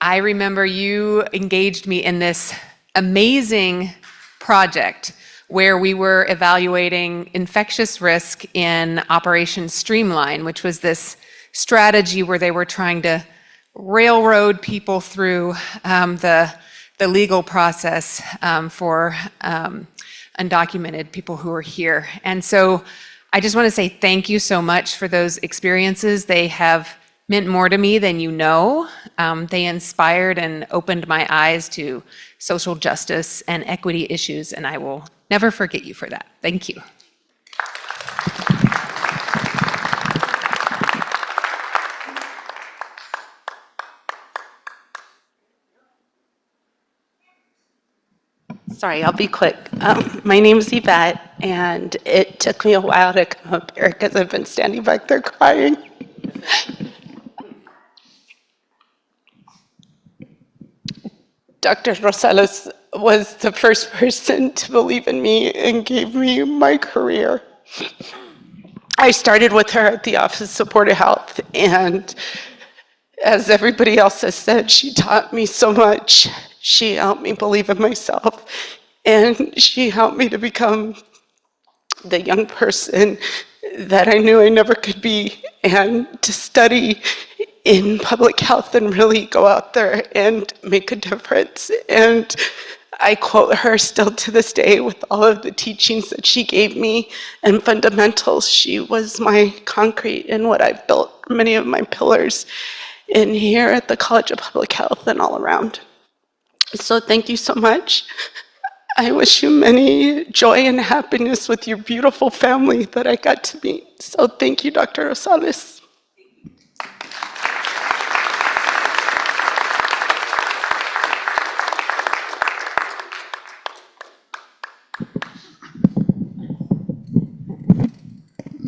I remember you engaged me in this amazing project where we were evaluating infectious risk in Operation Streamline, which was this strategy where they were trying to railroad people through the legal process for undocumented people who are here. And so I just want to say thank you so much for those experiences. They have meant more to me than you know. They inspired and opened my eyes to social justice and equity issues, and I will never forget you for that. Thank you. Sorry, I'll be quick. My name is Yvette, and it took me a while to come up here because I've been standing back there crying. Dr. Rosales was the first person to believe in me and gave me my career. I started with her at the Office of Supportive Health, and as everybody else has said, she taught me so much. She helped me believe in myself, and she helped me to become the young person that I knew I never could be, and to study in public health and really go out there and make a difference. And I quote her still to this day with all of the teachings that she gave me and fundamentals. She was my concrete in what I've built many of my pillars in here at the College of Public Health and all around. So thank you so much. I wish you many joy and happiness with your beautiful family that I got to meet. So thank you, Dr. Rosales.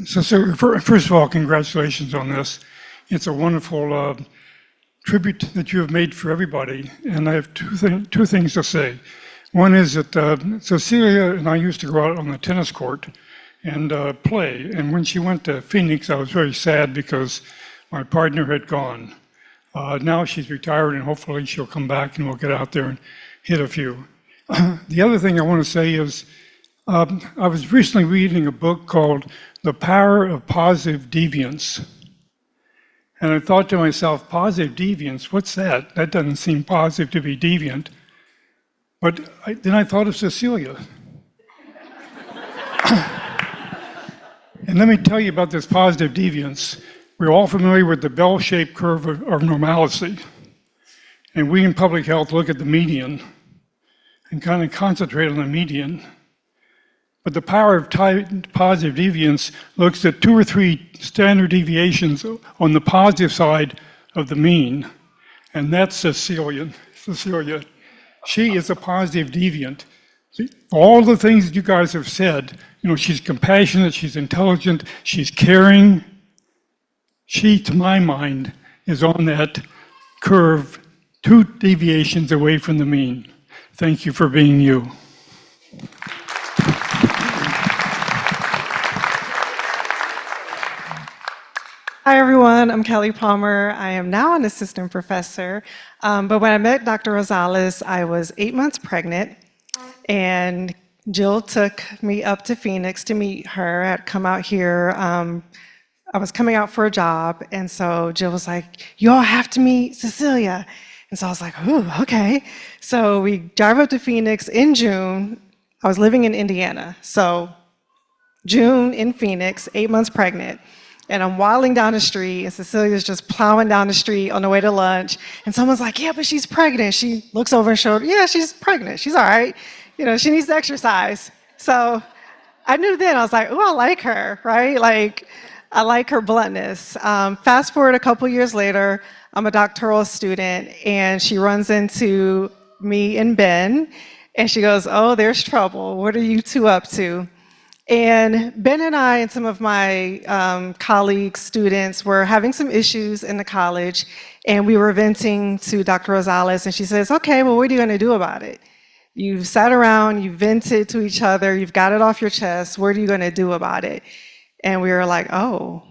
So first of all, congratulations on this. It's a wonderful tribute that you have made for everybody. And I have two things to say. One is that Cecilia and I used to go out on the tennis court and play. And when she went to Phoenix, I was very sad because my partner had gone. Now she's retired, and hopefully she'll come back and we'll get out there and hit a few. The other thing I want to say is I was recently reading a book called The Power of Positive Deviance. And I thought to myself, positive deviance, what's that? That doesn't seem positive to be deviant. But then I thought of Cecilia. And let me tell you about this positive deviance. We're all familiar with the bell-shaped curve of normalcy. And we in public health look at the median and kind of concentrate on the median. But the power of positive deviance looks at 2 or 3 standard deviations on the positive side of the mean. And that's Cecilia. She is a positive deviant. All the things that you guys have said, she's compassionate, she's intelligent, she's caring. She, to my mind, is on that curve 2 deviations away from the mean. Thank you for being you. Hi, everyone. I'm Kelly Palmer. I am now an assistant professor. But when I met Dr. Rosales, I was 8 months pregnant, and Jill took me up to Phoenix to meet her. I had come out here. I was coming out for a job, and so Jill was like, "You all have to meet Cecilia." And so I was like, "Ooh, okay." So we drive up to Phoenix in June. I was living in Indiana. So June in Phoenix, 8 months pregnant. And I'm waddling down the street, and Cecilia's just plowing down the street on the way to lunch. And someone's like, "Yeah, but she's pregnant." She looks over and shows, "Yeah, she's pregnant. She's all right. She needs to exercise." So I knew then, I was like, "Oh, I like her," right? Like, I like her bluntness. Fast forward a couple years later, I'm a doctoral student, and she runs into me and Ben, and she goes, "Oh, there's trouble. What are you two up to?" And Ben and I and some of my colleagues, students, were having some issues in the college, and we were venting to Dr. Rosales, and she says, "Okay, well, what are you going to do about it? You've sat around, you've vented to each other, you've got it off your chest, what are you going to do about it?" And we were like, "Oh,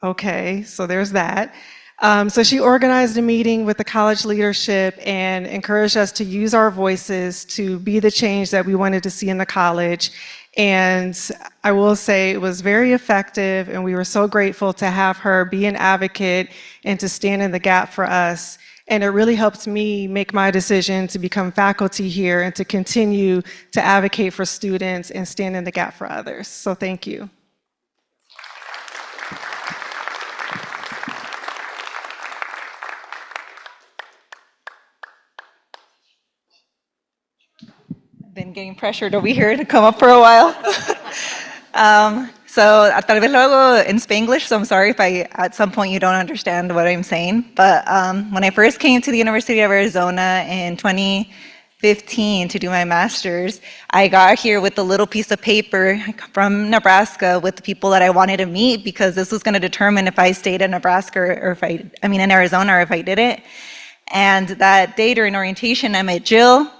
okay, so there's that." So she organized a meeting with the college leadership and encouraged us to use our voices to be the change that we wanted to see in the college. And I will say it was very effective, and we were so grateful to have her be an advocate and to stand in the gap for us. And it really helped me make my decision to become faculty here and to continue to advocate for students and stand in the gap for others. So thank you. Been getting pressured over here to come up for a while. So tal vez lo hago in Spanglish, so I'm sorry if at some point you don't understand what I'm saying. But when I first came to the University of Arizona in 2015 to do my master's, I got here with a little piece of paper from Nebraska with the people that I wanted to meet, because this was going to determine if I stayed in Nebraska or if in Arizona, or if I didn't. And that day during orientation, I met Jill.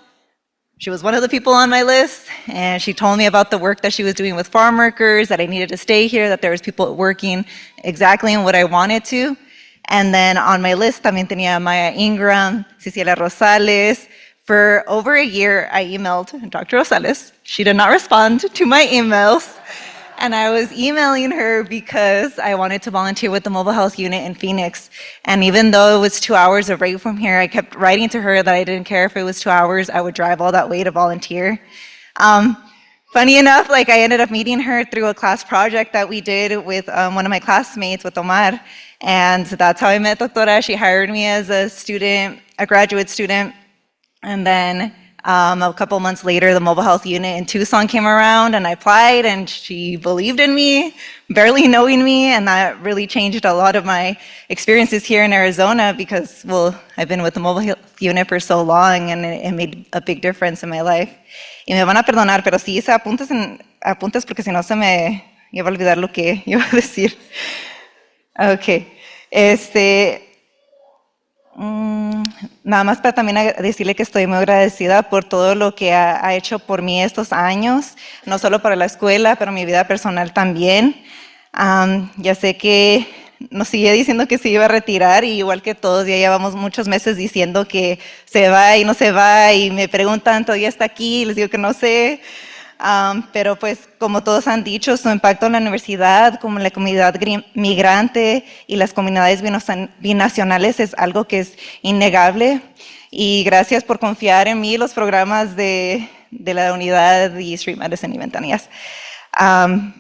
She was one of the people on my list, and she told me about the work that she was doing with farm workers, that I needed to stay here, that there was people working exactly in what I wanted to. And then on my list también tenía Maya Ingram, Cecilia Rosales. For over a year, I emailed Dr. Rosales. She did not respond to my emails. And I was emailing her because I wanted to volunteer with the mobile health unit in Phoenix. And even though it was 2 hours away from here, I kept writing to her that I didn't care if it was 2 hours, I would drive all that way to volunteer. Funny enough, I ended up meeting her through a class project that we did with one of my classmates, with Omar. And that's how I met Doctora. She hired me as a student, a graduate student. And then a couple months later, the mobile health unit in Tucson came around, and I applied, and she believed in me, barely knowing me, and that really changed a lot of my experiences here in Arizona, because, well, I've been with the mobile health unit for so long, and it made a big difference in my life. Y me van a perdonar, pero sí hice apuntes porque si no se me iba a olvidar lo que iba a decir. Ok. Nada más para también decirle que estoy muy agradecida por todo lo que ha hecho por mí estos años, no solo para la escuela, pero mi vida personal también. Ya sé que nos sigue diciendo que se iba a retirar, y igual que todos, ya llevamos muchos meses diciendo que se va y no se va, y me preguntan, ¿todavía está aquí? Y les digo que no sé. Pero pues, como todos han dicho, su impacto en la universidad, como en la comunidad migrante y las comunidades binacionales, es algo que es innegable. Y gracias por confiar en mí, los programas de la unidad y Street Medicine y Ventanillas.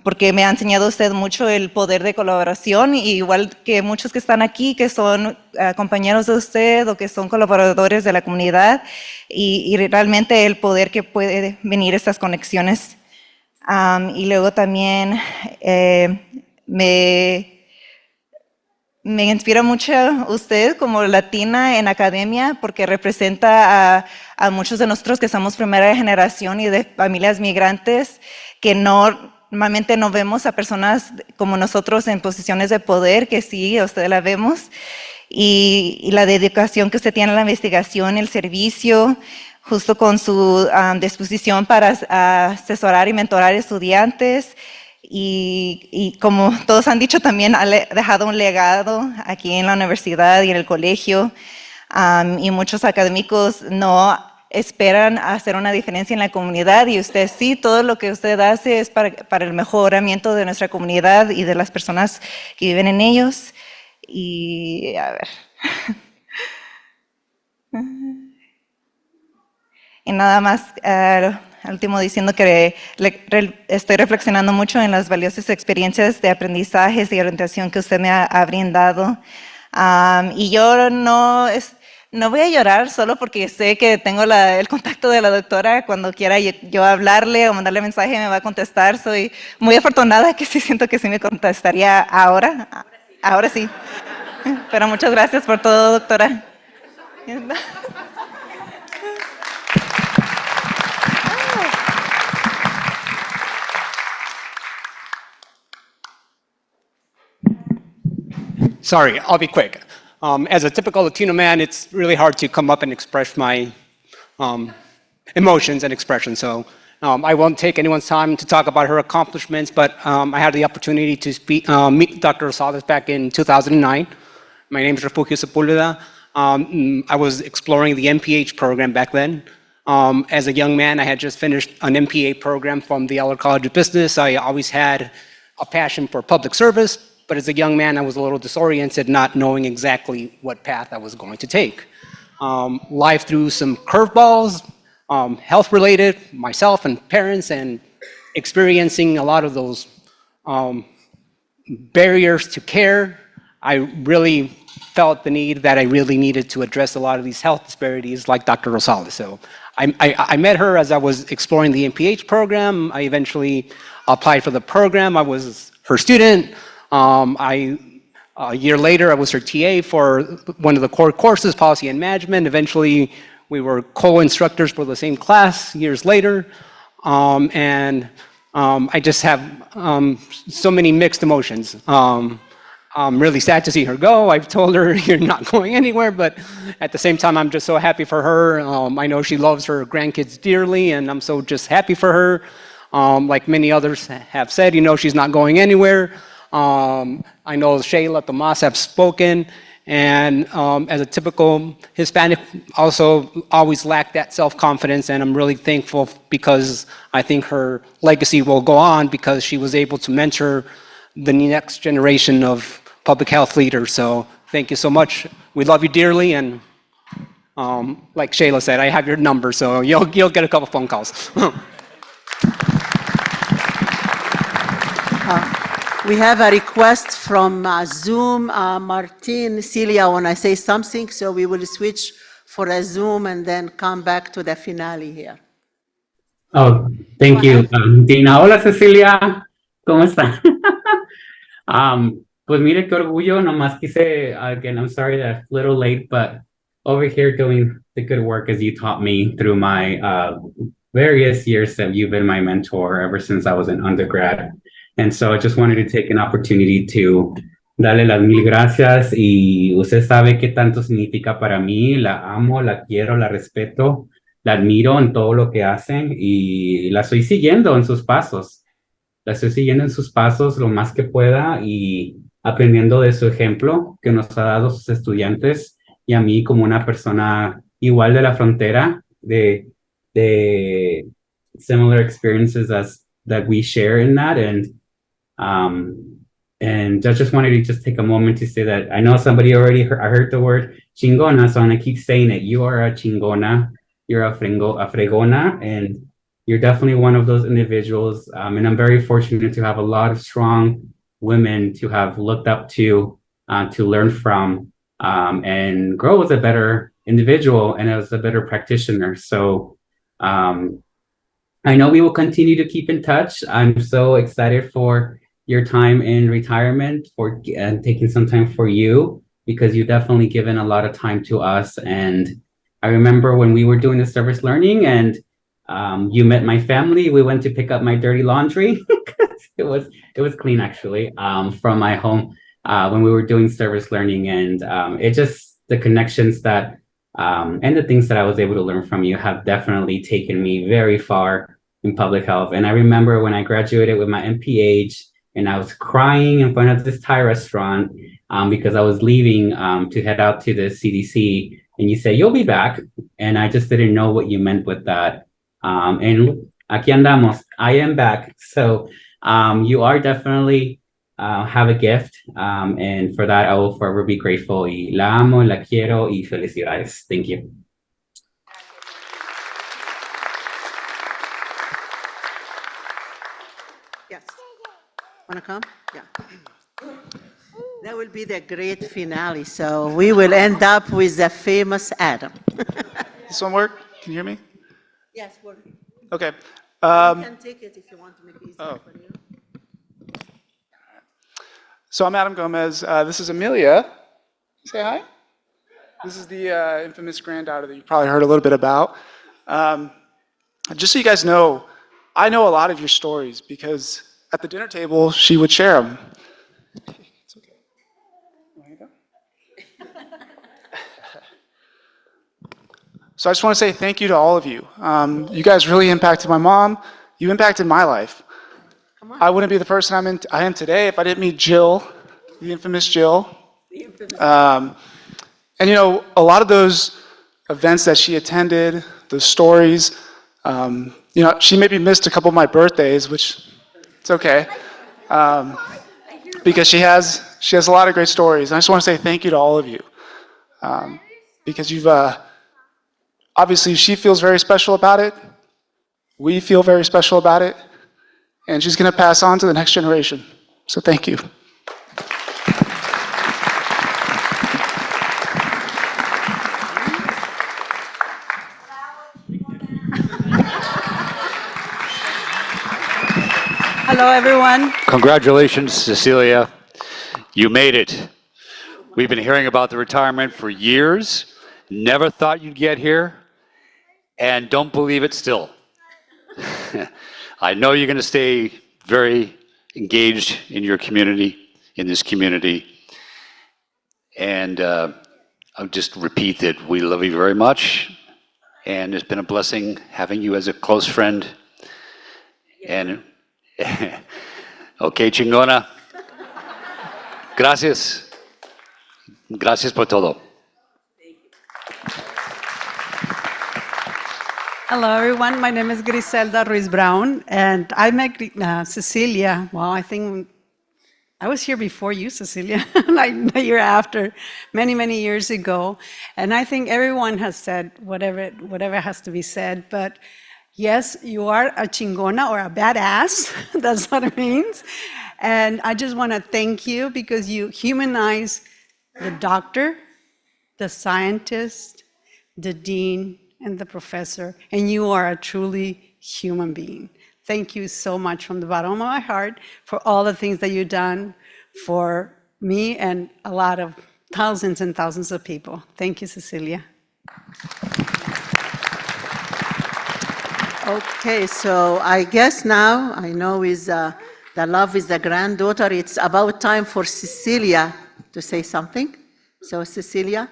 Porque me ha enseñado usted mucho el poder de colaboración, y igual que muchos que están aquí, que son compañeros de usted o que son colaboradores de la comunidad, y realmente el poder que puede venir estas conexiones. Y luego también me inspira mucho usted como latina en academia, porque representa a muchos de nosotros que somos primera generación y de familias migrantes, que normalmente no vemos a personas como nosotros en posiciones de poder, que sí, a usted la vemos, y la dedicación que usted tiene a la investigación, el servicio, justo con su disposición para asesorar y mentorar estudiantes. Y como todos han dicho, también ha dejado un legado aquí en la universidad y en el colegio, y muchos académicos no esperan hacer una diferencia en la comunidad, y usted sí, todo lo que usted hace es para el mejoramiento de nuestra comunidad y de las personas que viven en ellos. Y a ver. Y nada más, al último diciendo que estoy reflexionando mucho en las valiosas experiencias de aprendizajes y orientación que usted me ha brindado. Y yo no voy a llorar solo porque sé que tengo el contacto de la doctora. Cuando quiera yo hablarle o mandarle mensaje, me va a contestar. Soy muy afortunada, que sí siento que sí me contestaría ahora. Ahora sí. Pero muchas gracias por todo, doctora. Sorry, I'll be quick. As a typical Latino man, it's really hard to come up and express my emotions and expressions. So I won't take anyone's time to talk about her accomplishments, but I had the opportunity to meet Dr. Rosales back in 2009. My name is Refugio Sepulveda. I was exploring the MPH program back then. As a young man, I had just finished an MPA program from the Eller College of Business. I always had a passion for public service, but as a young man, I was a little disoriented, not knowing exactly what path I was going to take. Life threw some curveballs, health-related, myself and parents, and experiencing a lot of those barriers to care. I really felt the need that I really needed to address a lot of these health disparities like Dr. Rosales. So I met her as I was exploring the MPH program. I eventually applied for the program. I was her student. A year later, I was her TA for one of the core courses, Policy and Management. Eventually, we were co-instructors for the same class years later. I just have so many mixed emotions. I'm really sad to see her go. I've told her you're not going anywhere, but at the same time, I'm just so happy for her. I know she loves her grandkids dearly, and I'm so just happy for her. Like many others have said, she's not going anywhere. I know Shayla, Tomas have spoken, and as a typical Hispanic, also always lacked that self-confidence, and I'm really thankful because I think her legacy will go on because she was able to mentor the next generation of public health leaders. So thank you so much. We love you dearly, and like Shayla said, I have your number, so you'll get a couple phone calls. We have a request from Zoom. Martin, Celia, when I say something, so we will switch for a Zoom and then come back to the finale here. Oh, thank you, Dina. Hola, Cecilia. ¿Cómo está? Pues mire qué orgullo. Nomás quise, again, I'm sorry that I'm a little late, but over here doing the good work as you taught me through my various years that you've been my mentor ever since I was an undergrad. And so I just wanted to take an opportunity to darle las mil gracias, y usted sabe qué tanto significa para mí. La amo, la quiero, la respeto, la admiro en todo lo que hacen y la estoy siguiendo en sus pasos. La estoy siguiendo en sus pasos lo más que pueda y aprendiendo de su ejemplo que nos ha dado sus estudiantes y a mí como una persona igual de la frontera, de similar experiences as that we share in that. And I just wanted to just take a moment to say that I know somebody already I heard the word chingona, so I'm gonna keep saying it. You are a chingona, you're a fregona, and you're definitely one of those individuals. And I'm very fortunate to have a lot of strong women to have looked up to learn from, and grow as a better individual and as a better practitioner. So I know we will continue to keep in touch. I'm so excited for your time in retirement and taking some time for you, because you've definitely given a lot of time to us. And I remember when we were doing the service learning and you met my family, we went to pick up my dirty laundry. It was clean actually, from my home when we were doing service learning. And it just, the connections that and the things that I was able to learn from you have definitely taken me very far in public health. And I remember when I graduated with my MPH, and I was crying in front of this Thai restaurant because I was leaving to head out to the CDC. And you say, you'll be back. And I just didn't know what you meant with that. And aquí andamos, I am back. So you are definitely have a gift. And for that, I will forever be grateful. Y la amo, la quiero, y felicidades. Thank you. Want to come? Yeah. That will be the great finale. So we will end up with the famous Adam. This one work? Can you hear me? Yes, work. Okay. You can take it if you want to make it easier for you. So I'm Adam Gomez. This is Amelia. Say hi. This is the infamous granddaughter that you probably heard a little bit about. Just so you guys know, I know a lot of your stories because at the dinner table, she would share them. It's okay. There you go. So I just want to say thank you to all of you. You guys really impacted my mom. You impacted my life. I wouldn't be the person I am today if I didn't meet Jill, the infamous Jill. And you know, a lot of those events that she attended, those stories, you know, she maybe missed a couple of my birthdays, which it's okay, because she has a lot of great stories. And I just want to say thank you to all of you, because you've obviously she feels very special about it. We feel very special about it, and she's going to pass on to the next generation. So thank you. Hello, everyone. Congratulations, Cecilia. You made it. We've been hearing about the retirement for years. Never thought you'd get here, and don't believe it still. I know you're going to stay very engaged in your community, in this community. And I'll just repeat that we love you very much. And it's been a blessing having you as a close friend. And, okay, chingona. Gracias. Gracias por todo. Hello, everyone. My name is Griselda Ruiz Brown, and I met Cecilia. Well, I think I was here before you, Cecilia, like the year after, many, many years ago. And I think everyone has said whatever has to be said. But yes, you are a chingona or a badass. That's what it means. And I just want to thank you because you humanize the doctor, the scientist, the dean, and the professor, and you are a truly human being. Thank you so much from the bottom of my heart for all the things that you've done for me and a lot of thousands and thousands of people. Thank you, Cecilia. Okay, so I guess now, I know with the love with the granddaughter, it's about time for Cecilia to say something. So Cecilia,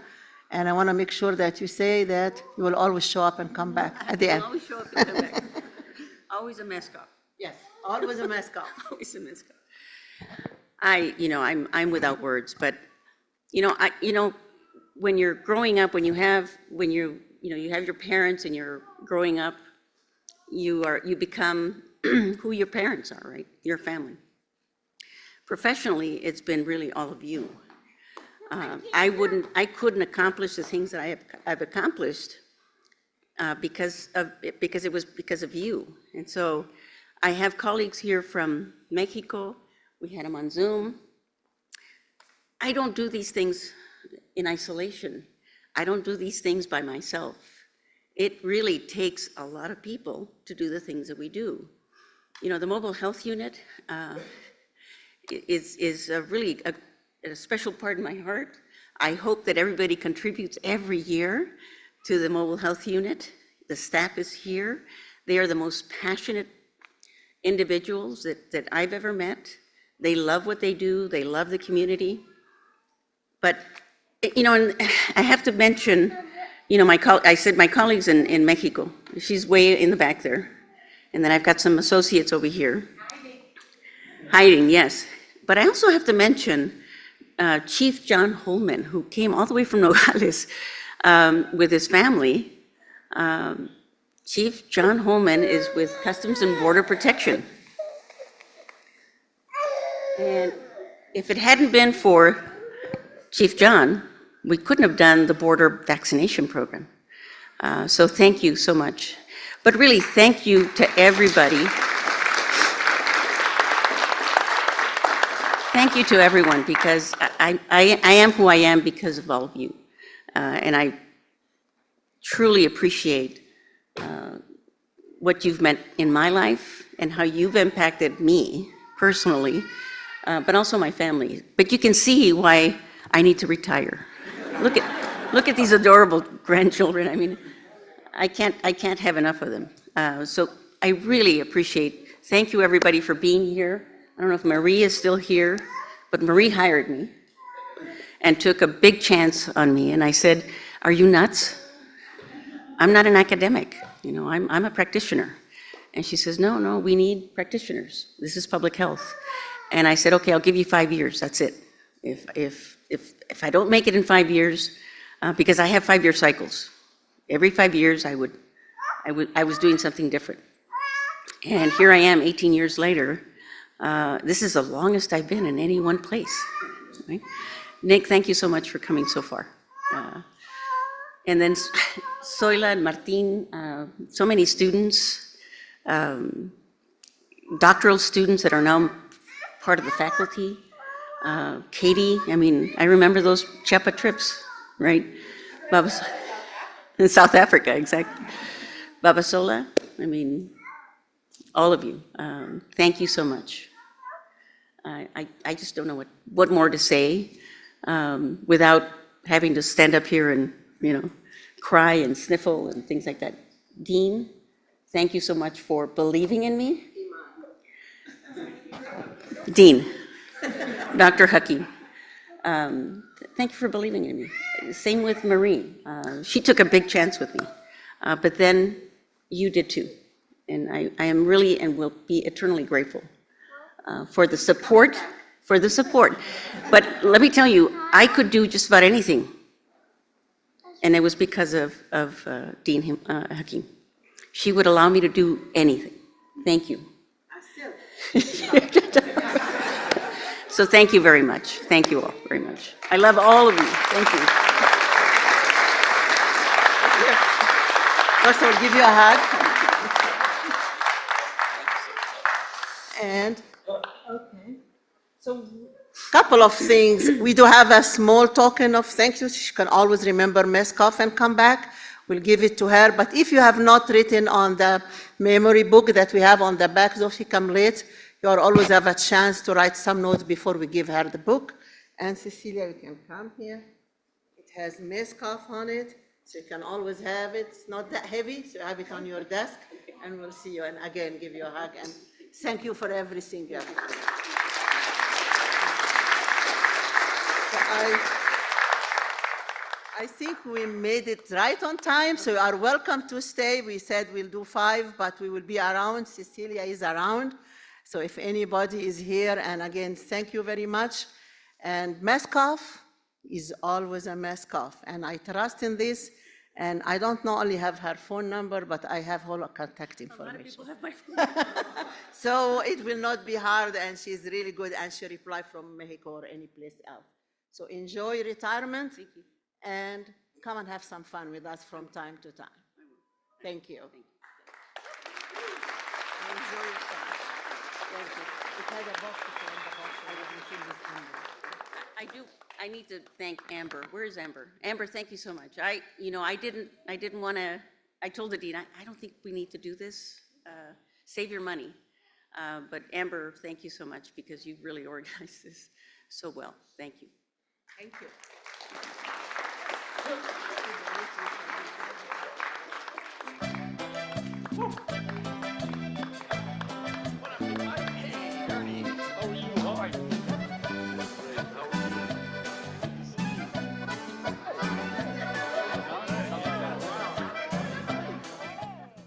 and I want to make sure that you say that you will always show up and come back at the end. Always show up and come back. Always a mascot. Yes, always a mascot. Always a mascot. I'm without words, but when you're growing up, when you have your parents and you're growing up, you become who your parents are, right? Your family. Professionally, it's been really all of you. I couldn't accomplish the things that I've accomplished because it was because of you. And so I have colleagues here from Mexico. We had them on Zoom. I don't do these things in isolation. I don't do these things by myself. It really takes a lot of people to do the things that we do. The mobile health unit is really a special part in my heart. I hope that everybody contributes every year to the mobile health unit. The staff is here. They are the most passionate individuals that I've ever met. They love what they do. They love the community. But, and I have to mention, I said my colleagues in Mexico. She's way in the back there. And then I've got some associates over here. Hiding, yes. But I also have to mention Chief John Holman, who came all the way from Nogales with his family. Chief John Holman is with Customs and Border Protection. And if it hadn't been for Chief John, we couldn't have done the border vaccination program. So thank you so much. But really, thank you to everybody. Thank you to everyone, because I am who I am because of all of you. And I truly appreciate what you've meant in my life and how you've impacted me personally, but also my family. But you can see why I need to retire. Look at these adorable grandchildren. I mean, I can't have enough of them. So I really appreciate. Thank you, everybody, for being here. I don't know if Marie is still here, but Marie hired me and took a big chance on me. And I said, "Are you nuts? I'm not an academic. I'm a practitioner." And she says, "No, we need practitioners. This is public health." And I said, "Okay, I'll give you 5 years. That's it. If if I don't make it in 5 years, because I have 5-year cycles. Every 5 years, I was doing something different. And here I am 18 years later. This is the longest I've been in any one place. Right? Nick, thank you so much for coming so far. And then Zoila and Martin, so many students, doctoral students that are now part of the faculty. Katie, I mean, I remember those Chepa trips, right? In South Africa, exactly. Babasola, I mean, all of you, thank you so much. I just don't know what more to say without having to stand up here and, cry and sniffle and things like that. Dean, thank you so much for believing in me. Dean, Dr. Huckey, thank you for believing in me. Same with Marie. She took a big chance with me, but then you did too. And I am really and will be eternally grateful for the support, But let me tell you, I could do just about anything. And it was because of Dean Hakim. She would allow me to do anything. Thank you. So thank you very much. Thank you all very much. I love all of you. Thank you. First, I'll give you a hug. And, okay. So, couple of things. We do have a small token of thank you. She can always remember Meskov and come back. We'll give it to her. But if you have not written on the memory book that we have on the back, so she come late, you always have a chance to write some notes before we give her the book. And Cecilia, you can come here. It has Meskov on it, so you can always have it. It's not that heavy, so you have it on your desk. And we'll see you, and again, give you a hug. And thank you for everything you have done. I think we made it right on time, so you are welcome to stay. We said we'll do 5, but we will be around. Cecilia is around. So if anybody is here, and again, thank you very much. And Meskov is always a Meskov, and I trust in this. And I don't not only have her phone number, but I have her contact information. A lot of people have my phone. So it will not be hard, and she's really good, and she replied from Mexico or any place else. So enjoy retirement, and come and have some fun with us from time to time. Thank you. Enjoy your time. Thank you. It had a box in the box where everything is under. I do. I need to thank Amber. Where is Amber? Amber, thank you so much. I didn't want to. I told the dean, I don't think we need to do this. Save your money. But Amber, thank you so much because you really organized this so well. Thank you. Thank you.